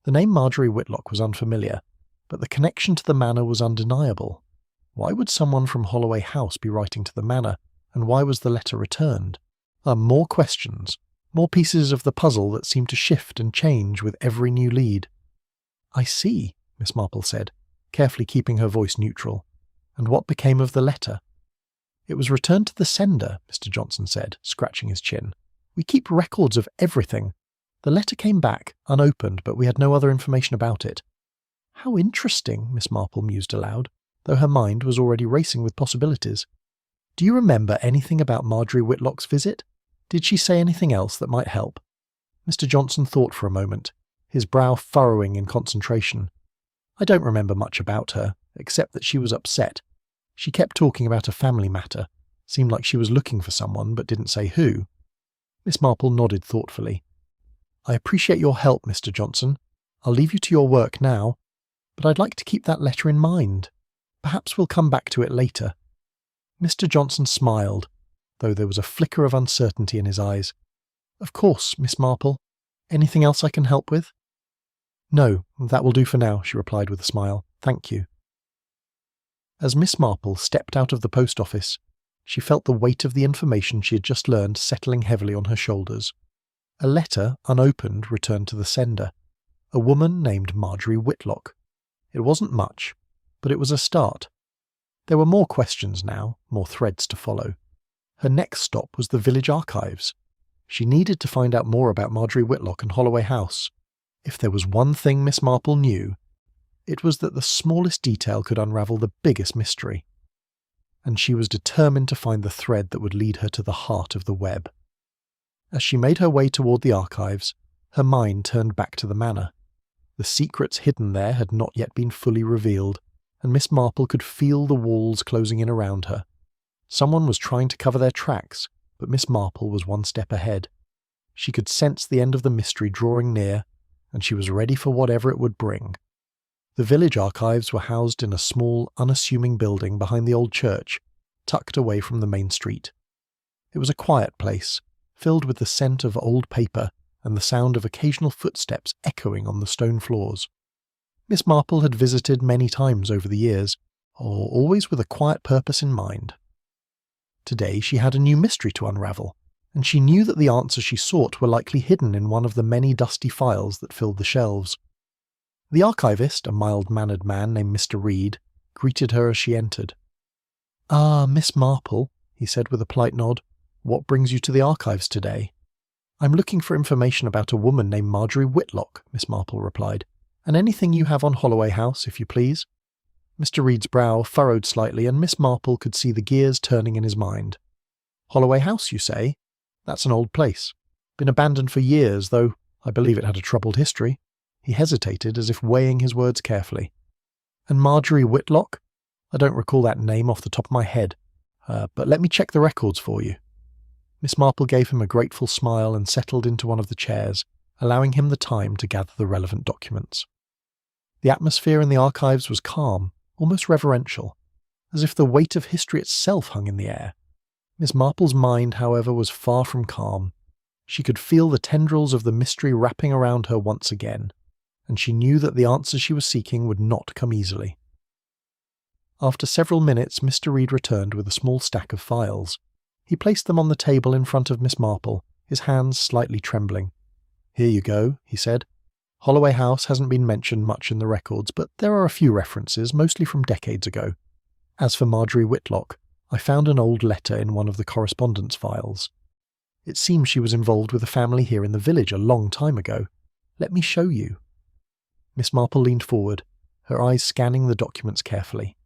The name Marjorie Whitlock was unfamiliar, but the connection to the Manor was undeniable. Why would someone from Holloway House be writing to the Manor, and why was the letter returned? More questions. More pieces of the puzzle that seemed to shift and change with every new lead. "I see," Miss Marple said, carefully keeping her voice neutral. "And what became of the letter?" "It was returned to the sender," Mr. Johnson said, scratching his chin. "We keep records of everything. The letter came back, unopened, but we had no other information about it." "How interesting," Miss Marple mused aloud, though her mind was already racing with possibilities. "Do you remember anything about Marjorie Whitlock's visit? Did she say anything else that might help?" Mr. Johnson thought for a moment, his brow furrowing in concentration. "I don't remember much about her. except that she was upset. She kept talking about a family matter. Seemed like she was looking for someone, but didn't say who. Miss Marple nodded thoughtfully. "I appreciate your help, Mr. Johnson. I'll leave you to your work now, but I'd like to keep that letter in mind. Perhaps we'll come back to it later." Mr. Johnson smiled, though there was a flicker of uncertainty in his eyes. "Of course, Miss Marple. Anything else I can help with?" "No, that will do for now," she replied with a smile. "Thank you." As Miss Marple stepped out of the post office, she felt the weight of the information she had just learned settling heavily on her shoulders. A letter, unopened, returned to the sender. A woman named Marjorie Whitlock. It wasn't much, but it was a start. There were more questions now, more threads to follow. Her next stop was the village archives. She needed to find out more about Marjorie Whitlock and Holloway House. If there was one thing Miss Marple knew, it was that the smallest detail could unravel the biggest mystery. And she was determined to find the thread that would lead her to the heart of the web. As she made her way toward the archives, her mind turned back to the manor. The secrets hidden there had not yet been fully revealed, and Miss Marple could feel the walls closing in around her. Someone was trying to cover their tracks, but Miss Marple was one step ahead. She could sense the end of the mystery drawing near, and she was ready for whatever it would bring. The village archives were housed in a small, unassuming building behind the old church, tucked away from the main street. It was a quiet place, filled with the scent of old paper and the sound of occasional footsteps echoing on the stone floors. Miss Marple had visited many times over the years, always with a quiet purpose in mind. Today she had a new mystery to unravel, and she knew that the answers she sought were likely hidden in one of the many dusty files that filled the shelves. The archivist, a mild-mannered man named Mr. Reed, greeted her as she entered. "Ah, Miss Marple," he said with a polite nod. "What brings you to the archives today?" "I'm looking for information about a woman named Marjorie Whitlock," Miss Marple replied. "And anything you have on Holloway House, if you please." Mr. Reed's brow furrowed slightly, and Miss Marple could see the gears turning in his mind. "Holloway House, you say? That's an old place. Been abandoned for years, though I believe it had a troubled history." He hesitated, as if weighing his words carefully. "And Marjorie Whitlock? I don't recall that name off the top of my head, but let me check the records for you." Miss Marple gave him a grateful smile and settled into one of the chairs, allowing him the time to gather the relevant documents. The atmosphere in the archives was calm, almost reverential, as if the weight of history itself hung in the air. Miss Marple's mind, however, was far from calm. She could feel the tendrils of the mystery wrapping around her once again, and she knew that the answers she was seeking would not come easily. After several minutes, Mr. Reed returned with a small stack of files. He placed them on the table in front of Miss Marple, his hands slightly trembling. "Here you go," he said. "Holloway House hasn't been mentioned much in the records, but there are a few references, mostly from decades ago. As for Marjorie Whitlock, I found an old letter in one of the correspondence files. It seems she was involved with a family here in the village a long time ago. Let me show you." Miss Marple leaned forward, her eyes scanning the documents carefully.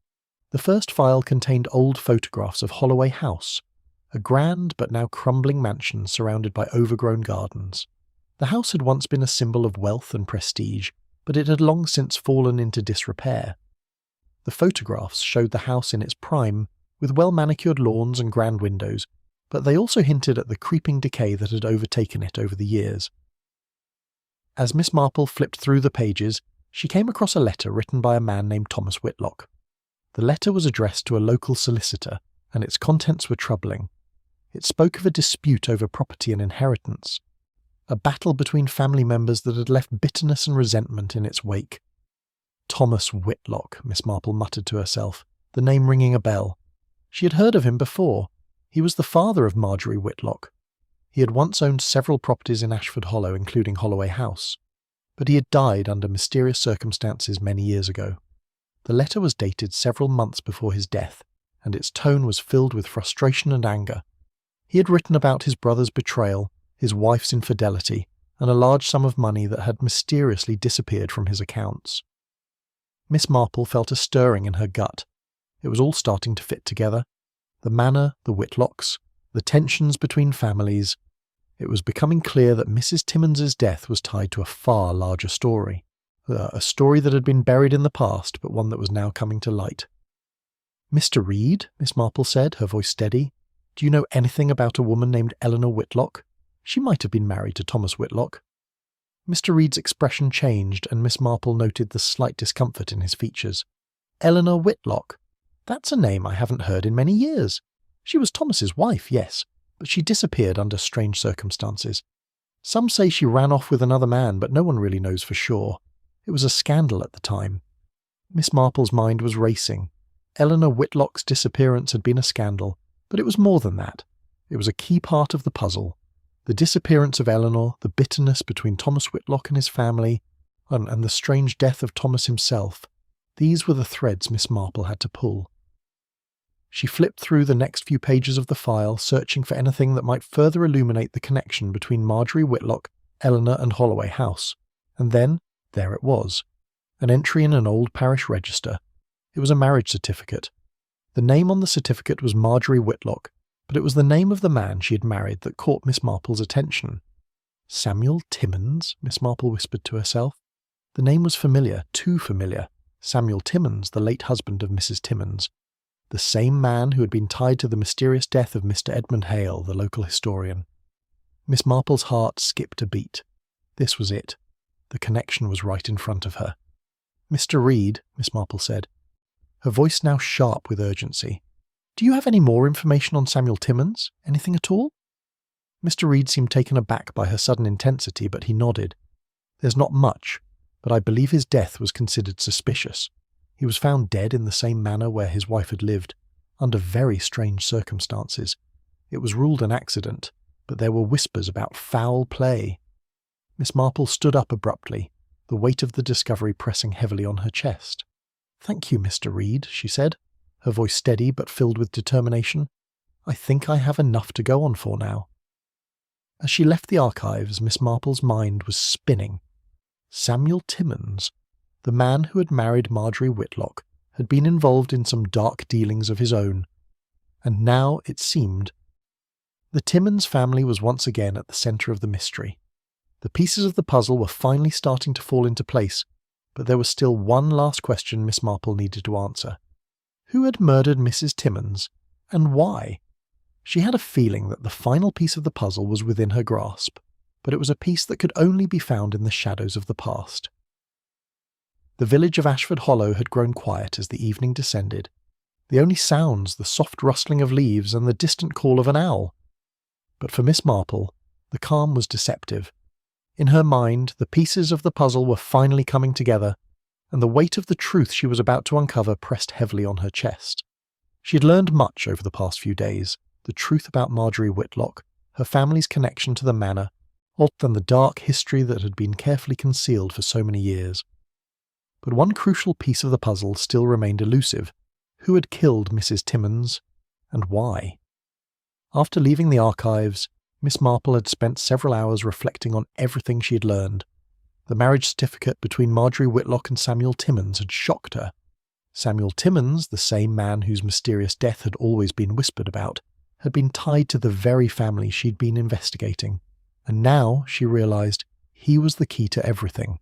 The first file contained old photographs of Holloway House, a grand but now crumbling mansion surrounded by overgrown gardens. The house had once been a symbol of wealth and prestige, but it had long since fallen into disrepair. The photographs showed the house in its prime, with well-manicured lawns and grand windows, but they also hinted at the creeping decay that had overtaken it over the years. As Miss Marple flipped through the pages, she came across a letter written by a man named Thomas Whitlock. The letter was addressed to a local solicitor, and its contents were troubling. It spoke of a dispute over property and inheritance, a battle between family members that had left bitterness and resentment in its wake. Thomas Whitlock, Miss Marple muttered to herself, the name ringing a bell. She had heard of him before. He was the father of Marjorie Whitlock. He had once owned several properties in Ashford Hollow, including Holloway House, but he had died under mysterious circumstances many years ago. The letter was dated several months before his death, and its tone was filled with frustration and anger. He had written about his brother's betrayal, his wife's infidelity, and a large sum of money that had mysteriously disappeared from his accounts. Miss Marple felt a stirring in her gut. It was all starting to fit together. The manor, the Whitlocks, the tensions between families. It was becoming clear that Mrs. Timmons's death was tied to a far larger story, A story that had been buried in the past, but one that was now coming to light. "Mr. Reed," Miss Marple said, her voice steady, "do you know anything about a woman named Eleanor Whitlock? She might have been married to Thomas Whitlock." Mr. Reed's expression changed, and Miss Marple noted the slight discomfort in his features. "Eleanor Whitlock? That's a name I haven't heard in many years. She was Thomas's wife, yes, but she disappeared under strange circumstances. Some say she ran off with another man, but no one really knows for sure. It was a scandal at the time." Miss Marple's mind was racing. Eleanor Whitlock's disappearance had been a scandal, but it was more than that. It was a key part of the puzzle. The disappearance of Eleanor, the bitterness between Thomas Whitlock and his family, and the strange death of Thomas himself. These were the threads Miss Marple had to pull. She flipped through the next few pages of the file, searching for anything that might further illuminate the connection between Marjorie Whitlock, Eleanor, and Holloway House. And then, there it was. An entry in an old parish register. It was a marriage certificate. The name on the certificate was Marjorie Whitlock, but it was the name of the man she had married that caught Miss Marple's attention. "Samuel Timmins?" Miss Marple whispered to herself. The name was familiar, too familiar. Samuel Timmins, the late husband of Mrs. Timmins. The same man who had been tied to the mysterious death of Mr. Edmund Hale, the local historian. Miss Marple's heart skipped a beat. This was it. The connection was right in front of her. "Mr. Reed," Miss Marple said, her voice now sharp with urgency. "Do you have any more information on Samuel Timmins? Anything at all?" Mr. Reed seemed taken aback by her sudden intensity, but he nodded. "There's not much, but I believe his death was considered suspicious. He was found dead in the same manor where his wife had lived, under very strange circumstances. It was ruled an accident, but there were whispers about foul play." Miss Marple stood up abruptly, the weight of the discovery pressing heavily on her chest. "Thank you, Mr. Reed," she said, her voice steady but filled with determination. "I think I have enough to go on for now." As she left the archives, Miss Marple's mind was spinning. Samuel Timmins, the man who had married Marjorie Whitlock, had been involved in some dark dealings of his own. And now, it seemed, the Timmins family was once again at the centre of the mystery. The pieces of the puzzle were finally starting to fall into place, but there was still one last question Miss Marple needed to answer. Who had murdered Mrs. Timmins, and why? She had a feeling that the final piece of the puzzle was within her grasp, but it was a piece that could only be found in the shadows of the past. The village of Ashford Hollow had grown quiet as the evening descended. The only sounds, the soft rustling of leaves and the distant call of an owl. But for Miss Marple, the calm was deceptive. In her mind, the pieces of the puzzle were finally coming together, and the weight of the truth she was about to uncover pressed heavily on her chest. She had learned much over the past few days, the truth about Marjorie Whitlock, her family's connection to the manor, and the dark history that had been carefully concealed for so many years. But one crucial piece of the puzzle still remained elusive. Who had killed Mrs. Timmins, and why? After leaving the archives, Miss Marple had spent several hours reflecting on everything she had learned. The marriage certificate between Marjorie Whitlock and Samuel Timmins had shocked her. Samuel Timmins, the same man whose mysterious death had always been whispered about, had been tied to the very family she'd been investigating, and now, she realised, he was the key to everything.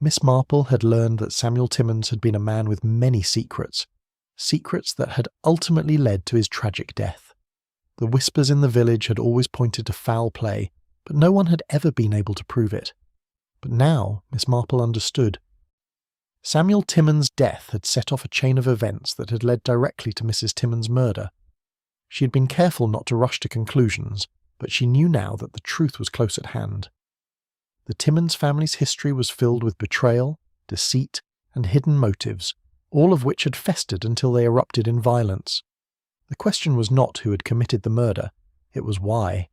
Miss Marple had learned that Samuel Timmins had been a man with many secrets, secrets that had ultimately led to his tragic death. The whispers in the village had always pointed to foul play, but no one had ever been able to prove it. But now Miss Marple understood. Samuel Timmins' death had set off a chain of events that had led directly to Mrs. Timmins' murder. She had been careful not to rush to conclusions, but she knew now that the truth was close at hand. The Timmins family's history was filled with betrayal, deceit, and hidden motives, all of which had festered until they erupted in violence. The question was not who had committed the murder, it was why.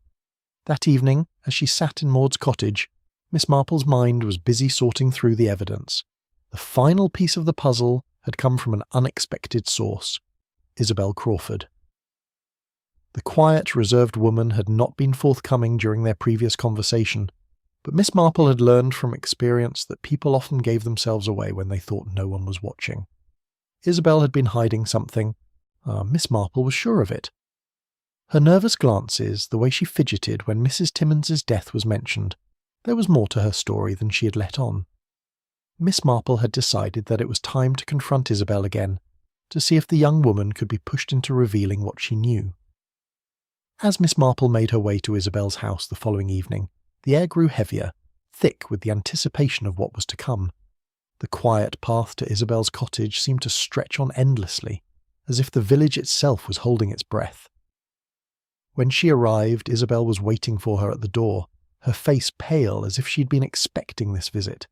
That evening, as she sat in Maud's cottage, Miss Marple's mind was busy sorting through the evidence. The final piece of the puzzle had come from an unexpected source, Isabel Crawford. The quiet, reserved woman had not been forthcoming during their previous conversation, but Miss Marple had learned from experience that people often gave themselves away when they thought no one was watching. Isabel had been hiding something. Miss Marple was sure of it. Her nervous glances, the way she fidgeted when Mrs. Timmins's death was mentioned, there was more to her story than she had let on. Miss Marple had decided that it was time to confront Isabel again, to see if the young woman could be pushed into revealing what she knew. As Miss Marple made her way to Isabel's house the following evening, the air grew heavier, thick with the anticipation of what was to come. The quiet path to Isabel's cottage seemed to stretch on endlessly, as if the village itself was holding its breath. When she arrived, Isabel was waiting for her at the door, her face pale as if she'd been expecting this visit.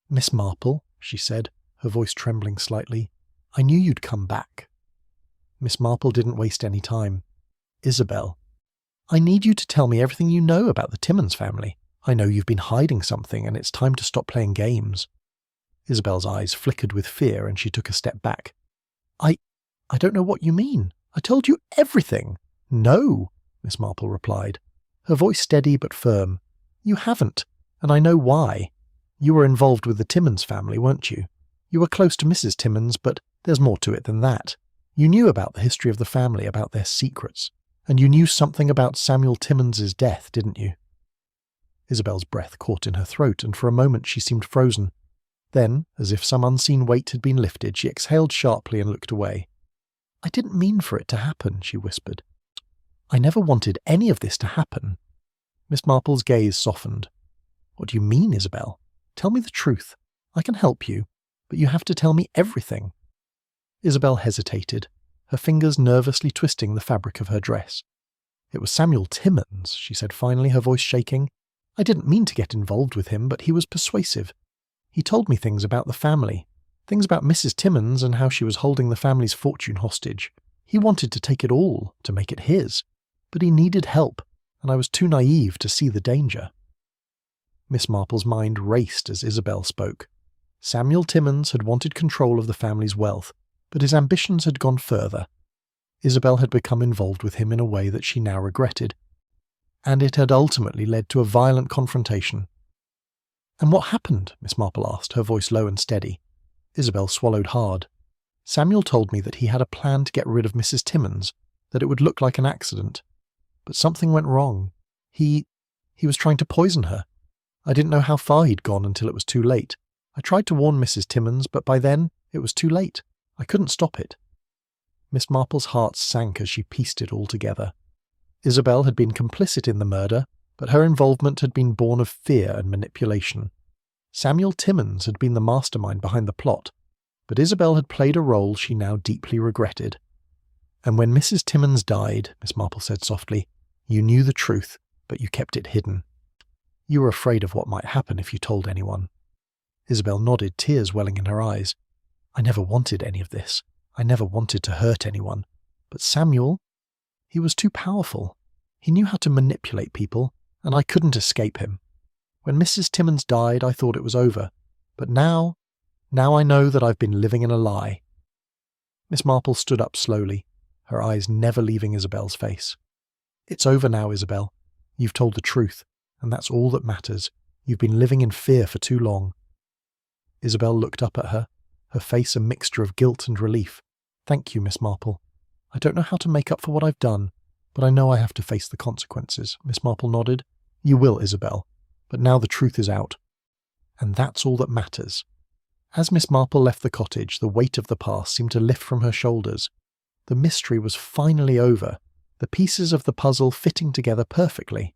"Miss Marple," she said, her voice trembling slightly, "I knew you'd come back." Miss Marple didn't waste any time. "Isabel, I need you to tell me everything you know about the Timmons family. I know you've been hiding something and it's time to stop playing games." Isabel's eyes flickered with fear and she took a step back. I don't know what you mean. I told you everything." "No," Miss Marple replied, her voice steady but firm. "You haven't, and I know why. You were involved with the Timmons family, weren't you? You were close to Mrs. Timmons, but there's more to it than that. You knew about the history of the family, about their secrets, and you knew something about Samuel Timmons's death, didn't you?" Isabel's breath caught in her throat, and for a moment she seemed frozen. Then, as if some unseen weight had been lifted, she exhaled sharply and looked away. "I didn't mean for it to happen," she whispered. "I never wanted any of this to happen." Miss Marple's gaze softened. "What do you mean, Isabel? Tell me the truth. I can help you, but you have to tell me everything." Isabel hesitated, her fingers nervously twisting the fabric of her dress. "It was Samuel Timmons," she said finally, her voice shaking. "I didn't mean to get involved with him, but he was persuasive. He told me things about the family, things about Mrs. Timmons and how she was holding the family's fortune hostage. He wanted to take it all, to make it his, but he needed help, and I was too naive to see the danger." Miss Marple's mind raced as Isabel spoke. Samuel Timmons had wanted control of the family's wealth, but his ambitions had gone further. Isabel had become involved with him in a way that she now regretted, and it had ultimately led to a violent confrontation. "And what happened?" Miss Marple asked, her voice low and steady. Isabel swallowed hard. "Samuel told me that he had a plan to get rid of Mrs. Timmons, that it would look like an accident. But something went wrong. He was trying to poison her. I didn't know how far he'd gone until it was too late. I tried to warn Mrs. Timmons, but by then it was too late. I couldn't stop it." Miss Marple's heart sank as she pieced it all together. Isabel had been complicit in the murder, but her involvement had been born of fear and manipulation. Samuel Timmons had been the mastermind behind the plot, but Isabel had played a role she now deeply regretted. "And when Mrs. Timmons died," Miss Marple said softly, "you knew the truth, but you kept it hidden. You were afraid of what might happen if you told anyone." Isabel nodded, tears welling in her eyes. "I never wanted any of this. I never wanted to hurt anyone. But Samuel, he was too powerful. He knew how to manipulate people, and I couldn't escape him. When Mrs. Timmons died, I thought it was over. But now I know that I've been living in a lie." Miss Marple stood up slowly, her eyes never leaving Isabel's face. "It's over now, Isabel. You've told the truth, and that's all that matters. You've been living in fear for too long." Isabel looked up at her, her face a mixture of guilt and relief. "Thank you, Miss Marple. I don't know how to make up for what I've done, but I know I have to face the consequences." Miss Marple nodded. "You will, Isabel. But now the truth is out. And that's all that matters." As Miss Marple left the cottage, the weight of the past seemed to lift from her shoulders. The mystery was finally over, the pieces of the puzzle fitting together perfectly.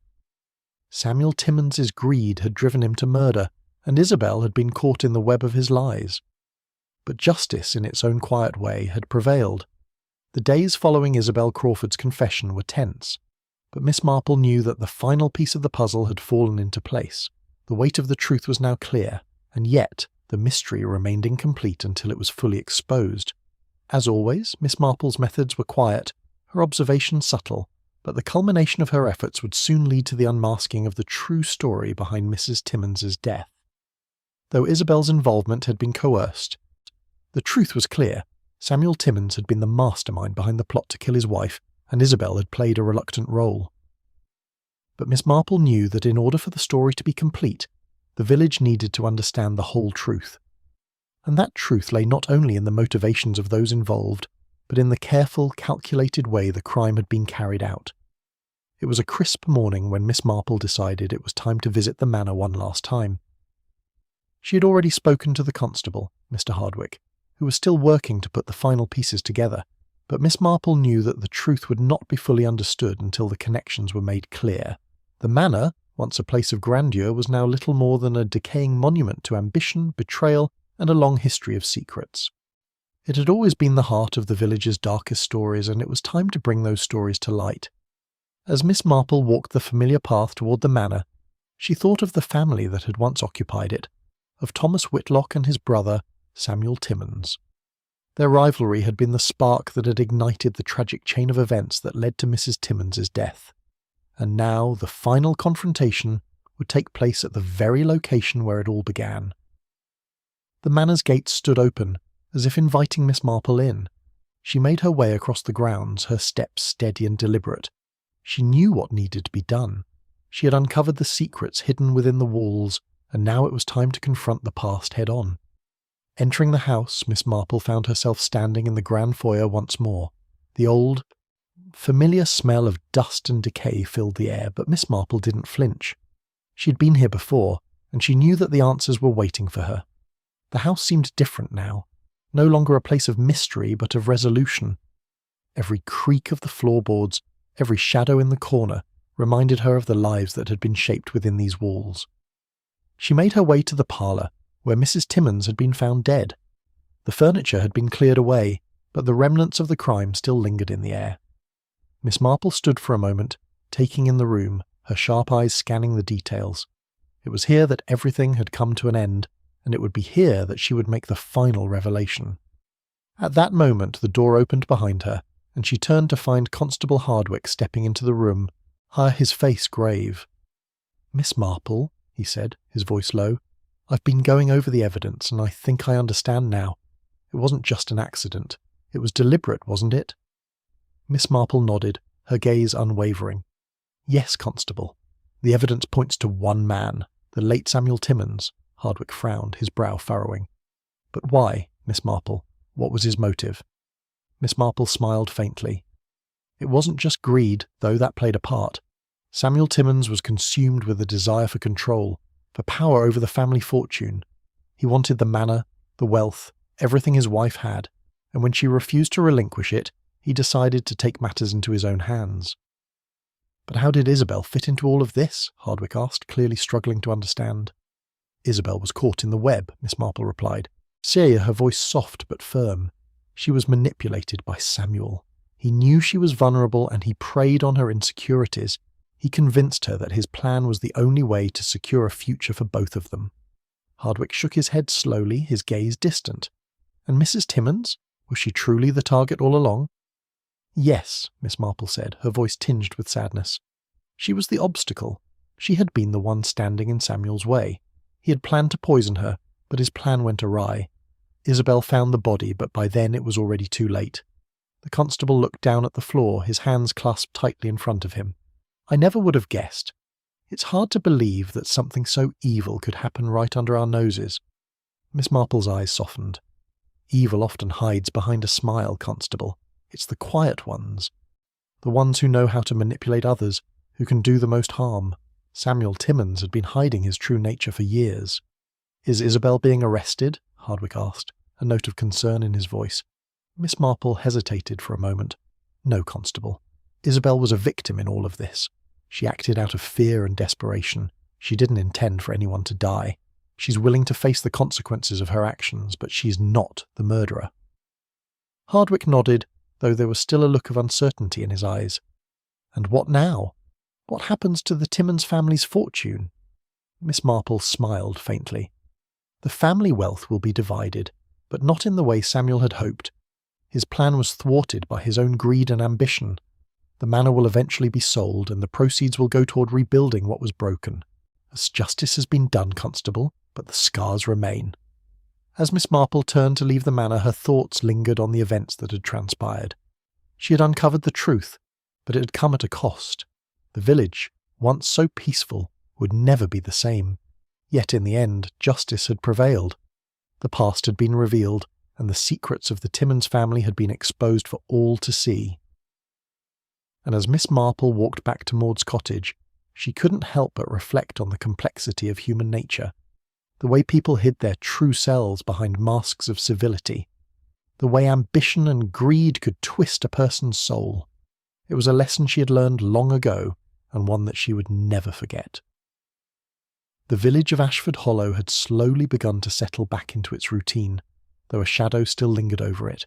Samuel Timmons's greed had driven him to murder, and Isabel had been caught in the web of his lies. But justice, in its own quiet way, had prevailed. The days following Isabel Crawford's confession were tense, but Miss Marple knew that the final piece of the puzzle had fallen into place. The weight of the truth was now clear, and yet the mystery remained incomplete until it was fully exposed. As always, Miss Marple's methods were quiet, her observations subtle, but the culmination of her efforts would soon lead to the unmasking of the true story behind Mrs. Timmons's death. Though Isabel's involvement had been coerced, the truth was clear. Samuel Timmons had been the mastermind behind the plot to kill his wife, and Isabel had played a reluctant role. But Miss Marple knew that in order for the story to be complete, the village needed to understand the whole truth. And that truth lay not only in the motivations of those involved, but in the careful, calculated way the crime had been carried out. It was a crisp morning when Miss Marple decided it was time to visit the manor one last time. She had already spoken to the constable, Mr. Hardwick, who was still working to put the final pieces together, but Miss Marple knew that the truth would not be fully understood until the connections were made clear. The manor, once a place of grandeur, was now little more than a decaying monument to ambition, betrayal, and a long history of secrets. It had always been the heart of the village's darkest stories, and it was time to bring those stories to light. As Miss Marple walked the familiar path toward the manor, she thought of the family that had once occupied it, of Thomas Whitlock and his brother, Samuel Timmins. Their rivalry had been the spark that had ignited the tragic chain of events that led to Mrs. Timmins's death. And now the final confrontation would take place at the very location where it all began. The manor's gates stood open, as if inviting Miss Marple in. She made her way across the grounds, her steps steady and deliberate. She knew what needed to be done. She had uncovered the secrets hidden within the walls, and now it was time to confront the past head-on. Entering the house, Miss Marple found herself standing in the grand foyer once more. The old, familiar smell of dust and decay filled the air, but Miss Marple didn't flinch. She had been here before, and she knew that the answers were waiting for her. The house seemed different now, no longer a place of mystery but of resolution. Every creak of the floorboards, every shadow in the corner, reminded her of the lives that had been shaped within these walls. She made her way to the parlour, where Mrs. Timmins had been found dead. The furniture had been cleared away, but the remnants of the crime still lingered in the air. Miss Marple stood for a moment, taking in the room, her sharp eyes scanning the details. It was here that everything had come to an end, and it would be here that she would make the final revelation. At that moment the door opened behind her, and she turned to find Constable Hardwick stepping into the room, his face grave. "Miss Marple," he said, his voice low, "I've been going over the evidence, and I think I understand now. It wasn't just an accident. It was deliberate, wasn't it?" Miss Marple nodded, her gaze unwavering. "Yes, Constable. The evidence points to one man, the late Samuel Timmins." Hardwick frowned, his brow furrowing. "But why, Miss Marple? What was his motive?" Miss Marple smiled faintly. "It wasn't just greed, though that played a part. Samuel Timmins was consumed with a desire for control, for power over the family fortune. He wanted the manor, the wealth, everything his wife had, and when she refused to relinquish it, he decided to take matters into his own hands." "But how did Isabel fit into all of this?" Hardwick asked, clearly struggling to understand. "Isabel was caught in the web," Miss Marple replied, her voice soft but firm. "She was manipulated by Samuel. He knew she was vulnerable and he preyed on her insecurities. He convinced her that his plan was the only way to secure a future for both of them." Hardwick shook his head slowly, his gaze distant. "And Mrs. Timmins? Was she truly the target all along?" "Yes," Miss Marple said, her voice tinged with sadness. "She was the obstacle. She had been the one standing in Samuel's way. He had planned to poison her, but his plan went awry. Isabel found the body, but by then it was already too late." The constable looked down at the floor, his hands clasped tightly in front of him. "I never would have guessed. It's hard to believe that something so evil could happen right under our noses." Miss Marple's eyes softened. "Evil often hides behind a smile, Constable. It's the quiet ones. The ones who know how to manipulate others, who can do the most harm. Samuel Timmins had been hiding his true nature for years." "Is Isabel being arrested?" Hardwick asked, a note of concern in his voice. Miss Marple hesitated for a moment. "No, Constable. Isabel was a victim in all of this. She acted out of fear and desperation. She didn't intend for anyone to die. She's willing to face the consequences of her actions, but she's not the murderer." Hardwick nodded, though there was still a look of uncertainty in his eyes. "And what now? What happens to the Timmins family's fortune?" Miss Marple smiled faintly. "The family wealth will be divided, but not in the way Samuel had hoped. His plan was thwarted by his own greed and ambition. The manor will eventually be sold, and the proceeds will go toward rebuilding what was broken. As justice has been done, Constable, but the scars remain." As Miss Marple turned to leave the manor, her thoughts lingered on the events that had transpired. She had uncovered the truth, but it had come at a cost. The village, once so peaceful, would never be the same. Yet in the end, justice had prevailed. The past had been revealed, and the secrets of the Timmins family had been exposed for all to see. And as Miss Marple walked back to Maud's cottage, she couldn't help but reflect on the complexity of human nature. the way people hid their true selves behind masks of civility, the way ambition and greed could twist a person's soul. It was a lesson she had learned long ago, and one that she would never forget. The village of Ashford Hollow had slowly begun to settle back into its routine, though a shadow still lingered over it.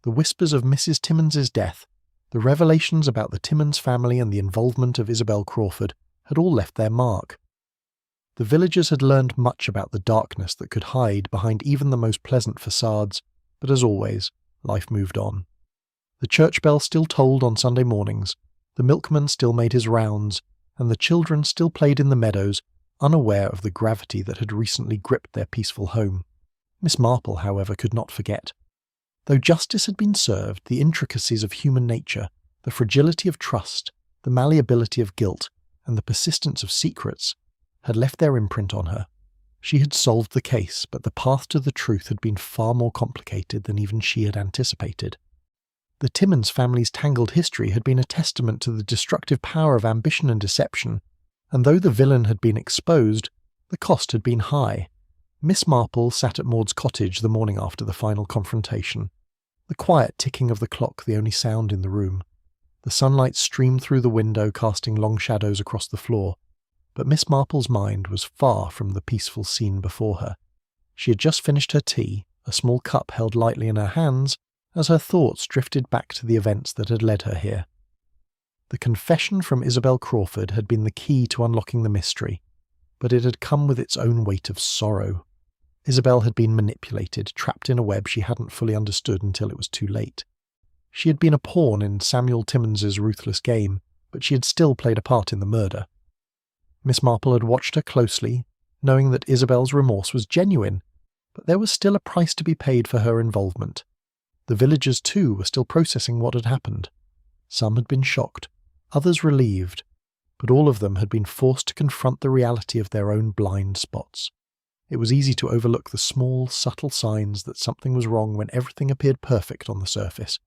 The whispers of Mrs. Timmons's death, the revelations about the Timmons family and the involvement of Isabel Crawford had all left their mark. The villagers had learned much about the darkness that could hide behind even the most pleasant facades, but as always, life moved on. The church bell still tolled on Sunday mornings, the milkman still made his rounds, and the children still played in the meadows, unaware of the gravity that had recently gripped their peaceful home. Miss Marple, however, could not forget. Though justice had been served, the intricacies of human nature, the fragility of trust, the malleability of guilt, and the persistence of secrets had left their imprint on her. She had solved the case, but the path to the truth had been far more complicated than even she had anticipated. The Timmons family's tangled history had been a testament to the destructive power of ambition and deception, and though the villain had been exposed, the cost had been high. Miss Marple sat at Maud's cottage the morning after the final confrontation. The quiet ticking of the clock the only sound in the room. The sunlight streamed through the window, casting long shadows across the floor. But Miss Marple's mind was far from the peaceful scene before her. She had just finished her tea, a small cup held lightly in her hands, as her thoughts drifted back to the events that had led her here. The confession from Isabel Crawford had been the key to unlocking the mystery, but it had come with its own weight of sorrow. Isabel had been manipulated, trapped in a web she hadn't fully understood until it was too late. She had been a pawn in Samuel Timmons's ruthless game, but she had still played a part in the murder. Miss Marple had watched her closely, knowing that Isabel's remorse was genuine, but there was still a price to be paid for her involvement. The villagers, too, were still processing what had happened. Some had been shocked, others relieved, but all of them had been forced to confront the reality of their own blind spots. It was easy to overlook the small, subtle signs that something was wrong when everything appeared perfect on the surface.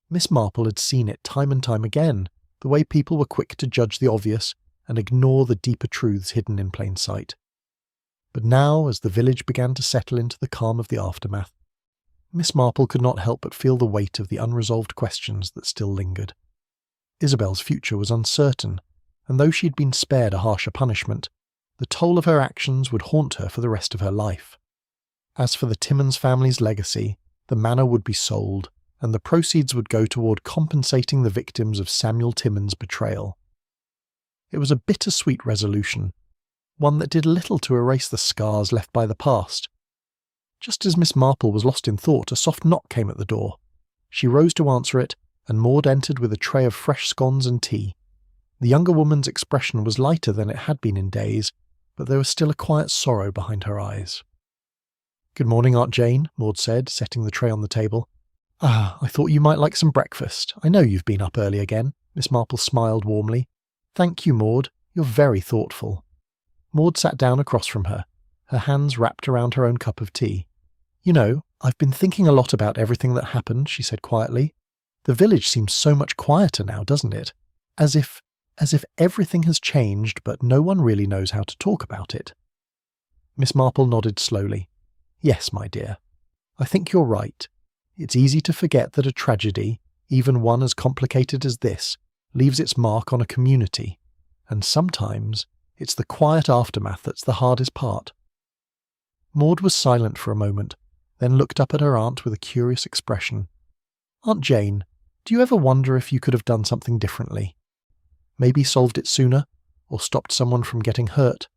Miss Marple had seen it time and time again, the way people were quick to judge the obvious and ignore the deeper truths hidden in plain sight. But now, as the village began to settle into the calm of the aftermath, Miss Marple could not help but feel the weight of the unresolved questions that still lingered. Isabel's future was uncertain, and though she had been spared a harsher punishment, the toll of her actions would haunt her for the rest of her life. As for the Timmons family's legacy, the manor would be sold, and the proceeds would go toward compensating the victims of Samuel Timmons' betrayal. It was a bittersweet resolution, one that did little to erase the scars left by the past. Just as Miss Marple was lost in thought, a soft knock came at the door. She rose to answer it, and Maud entered with a tray of fresh scones and tea. The younger woman's expression was lighter than it had been in days, but there was still a quiet sorrow behind her eyes. "Good morning, Aunt Jane," Maud said, setting the tray on the table. "Ah, I thought you might like some breakfast. I know you've been up early again." Miss Marple smiled warmly. "Thank you, Maud. You're very thoughtful." Maud sat down across from her, her hands wrapped around her own cup of tea. "You know, I've been thinking a lot about everything that happened," she said quietly. "The village seems so much quieter now, doesn't it? As if everything has changed, but no one really knows how to talk about it." Miss Marple nodded slowly. "Yes, my dear. I think you're right. It's easy to forget that a tragedy, even one as complicated as this, leaves its mark on a community, and sometimes it's the quiet aftermath that's the hardest part." Maud was silent for a moment, then looked up at her aunt with a curious expression. "Aunt Jane, do you ever wonder if you could have done something differently? Maybe solved it sooner, or stopped someone from getting hurt?"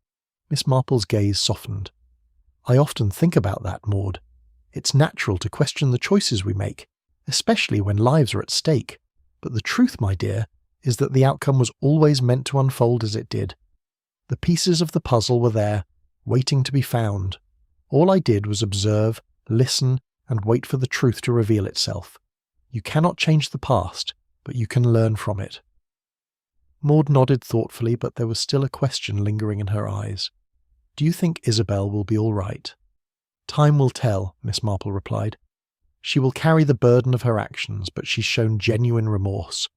Miss Marple's gaze softened. "I often think about that, Maud. It's natural to question the choices we make, especially when lives are at stake. But the truth, my dear, is that the outcome was always meant to unfold as it did. The pieces of the puzzle were there, waiting to be found. All I did was observe, listen, and wait for the truth to reveal itself. You cannot change the past, but you can learn from it." Maud nodded thoughtfully, but there was still a question lingering in her eyes. "Do you think Isabel will be all right?" "Time will tell," Miss Marple replied. "She will carry the burden of her actions, but she's shown genuine remorse.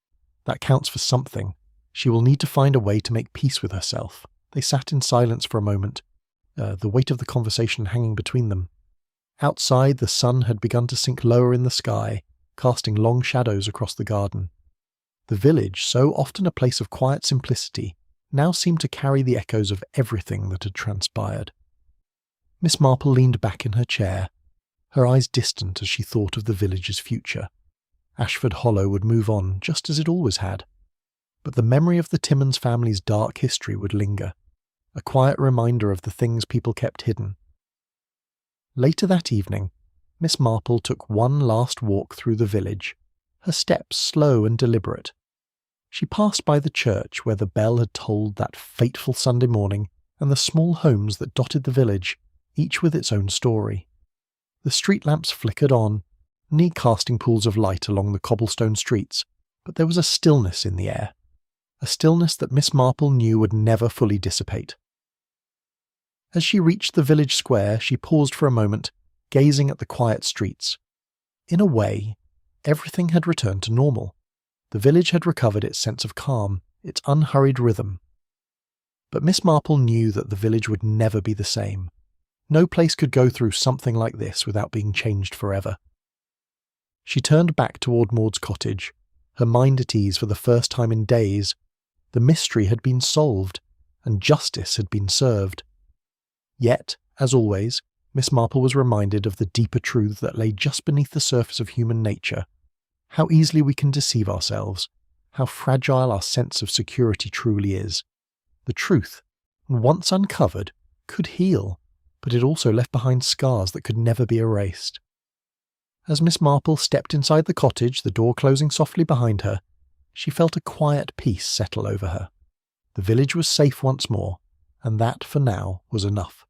That counts for something. She will need to find a way to make peace with herself." They sat in silence for a moment. the weight of the conversation hanging between them. Outside, the sun had begun to sink lower in the sky, casting long shadows across the garden. The village, so often a place of quiet simplicity, now seemed to carry the echoes of everything that had transpired. Miss Marple leaned back in her chair, her eyes distant as she thought of the village's future. Ashford Hollow would move on just as it always had. But the memory of the Timmins family's dark history would linger, a quiet reminder of the things people kept hidden. Later that evening, Miss Marple took one last walk through the village, her steps slow and deliberate. She passed by the church where the bell had tolled that fateful Sunday morning, and the small homes that dotted the village, each with its own story. The street lamps flickered on, neat casting pools of light along the cobblestone streets, but there was a stillness in the air, a stillness that Miss Marple knew would never fully dissipate. As she reached the village square, she paused for a moment, gazing at the quiet streets. In a way, everything had returned to normal. The village had recovered its sense of calm, its unhurried rhythm. But Miss Marple knew that the village would never be the same. No place could go through something like this without being changed forever. She turned back toward Maud's cottage, her mind at ease for the first time in days. The mystery had been solved, and justice had been served. Yet, as always, Miss Marple was reminded of the deeper truth that lay just beneath the surface of human nature. How easily we can deceive ourselves, how fragile our sense of security truly is. The truth, once uncovered, could heal, but it also left behind scars that could never be erased. As Miss Marple stepped inside the cottage, the door closing softly behind her, she felt a quiet peace settle over her. The village was safe once more, and that, for now, was enough.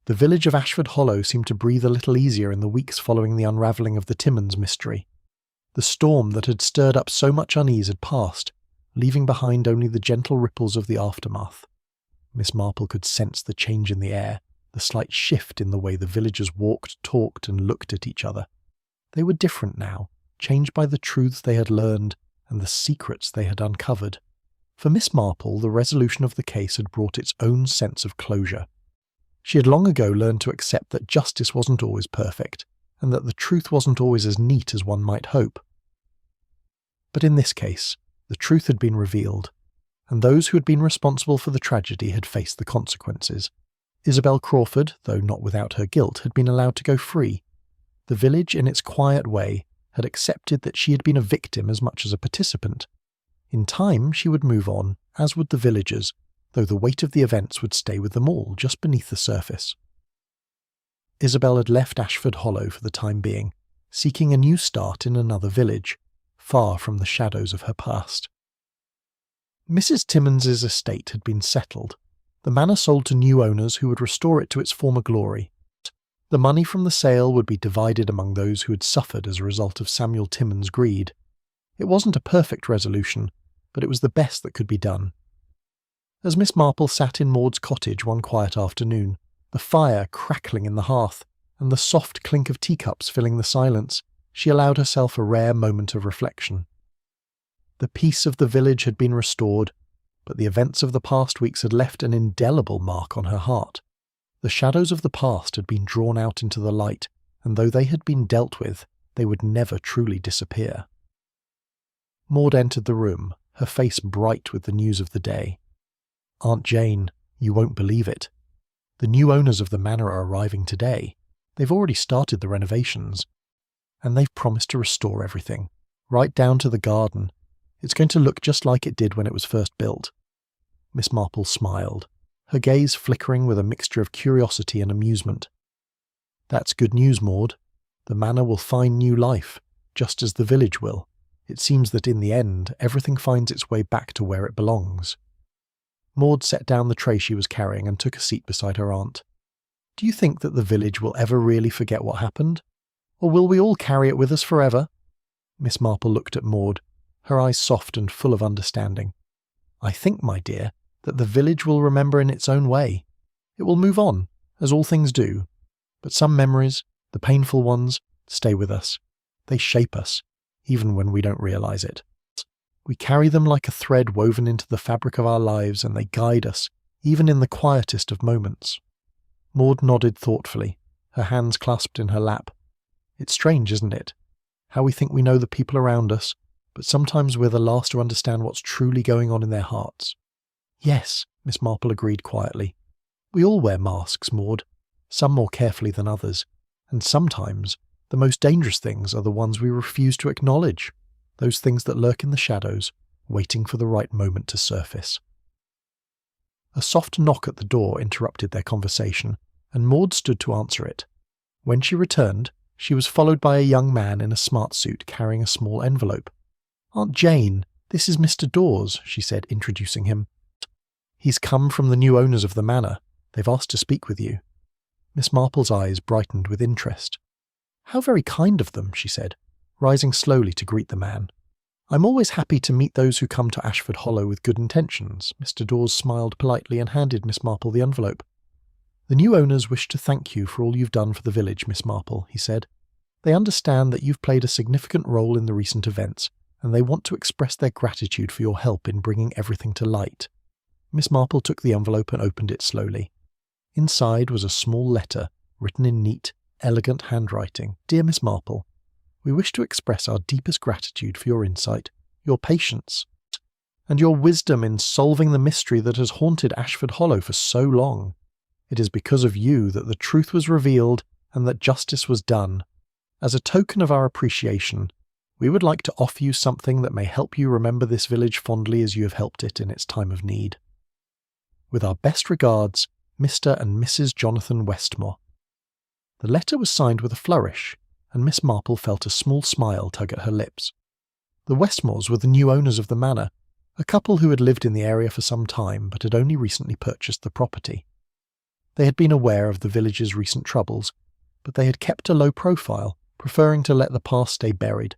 The village of Ashford Hollow seemed to breathe a little easier in the weeks following the unravelling of the Timmins mystery. The storm that had stirred up so much unease had passed, leaving behind only the gentle ripples of the aftermath. Miss Marple could sense the change in the air, the slight shift in the way the villagers walked, talked, and looked at each other. They were different now, changed by the truths they had learned and the secrets they had uncovered. For Miss Marple, the resolution of the case had brought its own sense of closure. She had long ago learned to accept that justice wasn't always perfect, and that the truth wasn't always as neat as one might hope. But in this case, the truth had been revealed, and those who had been responsible for the tragedy had faced the consequences. Isabel Crawford, though not without her guilt, had been allowed to go free. The village, in its quiet way, had accepted that she had been a victim as much as a participant. In time, she would move on, as would the villagers, though the weight of the events would stay with them all just beneath the surface. Isabel had left Ashford Hollow for the time being, seeking a new start in another village, far from the shadows of her past. Mrs. Timmins's estate had been settled, the manor sold to new owners who would restore it to its former glory. The money from the sale would be divided among those who had suffered as a result of Samuel Timmins' greed. It wasn't a perfect resolution, but it was the best that could be done. As Miss Marple sat in Maud's cottage one quiet afternoon, the fire crackling in the hearth, and the soft clink of teacups filling the silence, she allowed herself a rare moment of reflection. The peace of the village had been restored, but the events of the past weeks had left an indelible mark on her heart. The shadows of the past had been drawn out into the light, and though they had been dealt with, they would never truly disappear. Maud entered the room, her face bright with the news of the day. "Aunt Jane, you won't believe it. The new owners of the manor are arriving today. They've already started the renovations. And they've promised to restore everything, right down to the garden. It's going to look just like it did when it was first built." Miss Marple smiled, her gaze flickering with a mixture of curiosity and amusement. "That's good news, Maud. The manor will find new life, just as the village will. It seems that in the end, everything finds its way back to where it belongs." Maud set down the tray she was carrying and took a seat beside her aunt. "Do you think that the village will ever really forget what happened? Or will we all carry it with us forever?" Miss Marple looked at Maud, her eyes soft and full of understanding. "I think, my dear, that the village will remember in its own way. It will move on, as all things do. But some memories, the painful ones, stay with us. They shape us, even when we don't realize it. We carry them like a thread woven into the fabric of our lives, and they guide us, even in the quietest of moments. Maud nodded thoughtfully, her hands clasped in her lap. It's strange, isn't it? How we think we know the people around us, but sometimes we're the last to understand what's truly going on in their hearts. Yes, Miss Marple agreed quietly. We all wear masks, Maud, some more carefully than others, and sometimes the most dangerous things are the ones we refuse to acknowledge, those things that lurk in the shadows, waiting for the right moment to surface. A soft knock at the door interrupted their conversation, and Maud stood to answer it. When she returned, she was followed by a young man in a smart suit carrying a small envelope. "Aunt Jane, this is Mr. Dawes," she said, introducing him. "He's come from the new owners of the manor. They've asked to speak with you." Miss Marple's eyes brightened with interest. "How very kind of them," she said, rising slowly to greet the man. "I'm always happy to meet those who come to Ashford Hollow with good intentions." Mr. Dawes smiled politely and handed Miss Marple the envelope. "The new owners wish to thank you for all you've done for the village, Miss Marple," he said. "They understand that you've played a significant role in the recent events, and they want to express their gratitude for your help in bringing everything to light." Miss Marple took the envelope and opened it slowly. Inside was a small letter, written in neat, elegant handwriting. "Dear Miss Marple, we wish to express our deepest gratitude for your insight, your patience, and your wisdom in solving the mystery that has haunted Ashford Hollow for so long. It is because of you that the truth was revealed and that justice was done. As a token of our appreciation, we would like to offer you something that may help you remember this village fondly as you have helped it in its time of need. With our best regards, Mr. and Mrs. Jonathan Westmore." The letter was signed with a flourish, and Miss Marple felt a small smile tug at her lips. The Westmores were the new owners of the manor, a couple who had lived in the area for some time but had only recently purchased the property. They had been aware of the village's recent troubles, but they had kept a low profile, preferring to let the past stay buried.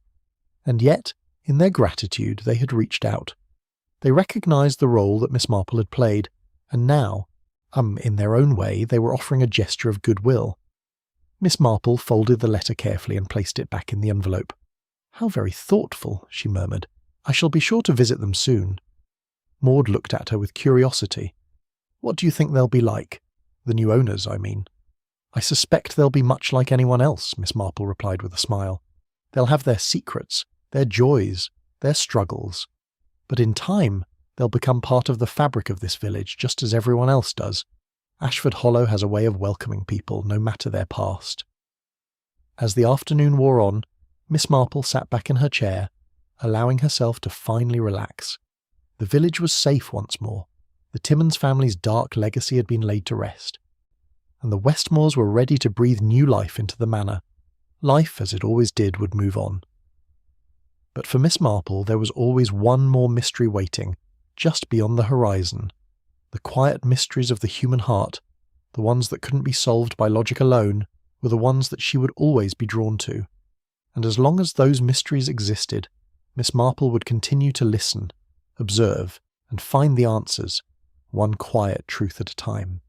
And yet, in their gratitude, they had reached out. They recognised the role that Miss Marple had played, and now, in their own way, they were offering a gesture of goodwill. Miss Marple folded the letter carefully and placed it back in the envelope. "How very thoughtful," she murmured. "I shall be sure to visit them soon." Maud looked at her with curiosity. "What do you think they'll be like? The new owners, I mean." "I suspect they'll be much like anyone else," Miss Marple replied with a smile. "They'll have their secrets, their joys, their struggles. But in time, they'll become part of the fabric of this village, just as everyone else does. Ashford Hollow has a way of welcoming people, no matter their past." As the afternoon wore on, Miss Marple sat back in her chair, allowing herself to finally relax. The village was safe once more. The Timmins family's dark legacy had been laid to rest. And the Westmores were ready to breathe new life into the manor. Life, as it always did, would move on. But for Miss Marple, there was always one more mystery waiting, just beyond the horizon. The quiet mysteries of the human heart, the ones that couldn't be solved by logic alone, were the ones that she would always be drawn to. And as long as those mysteries existed, Miss Marple would continue to listen, observe, and find the answers, one quiet truth at a time.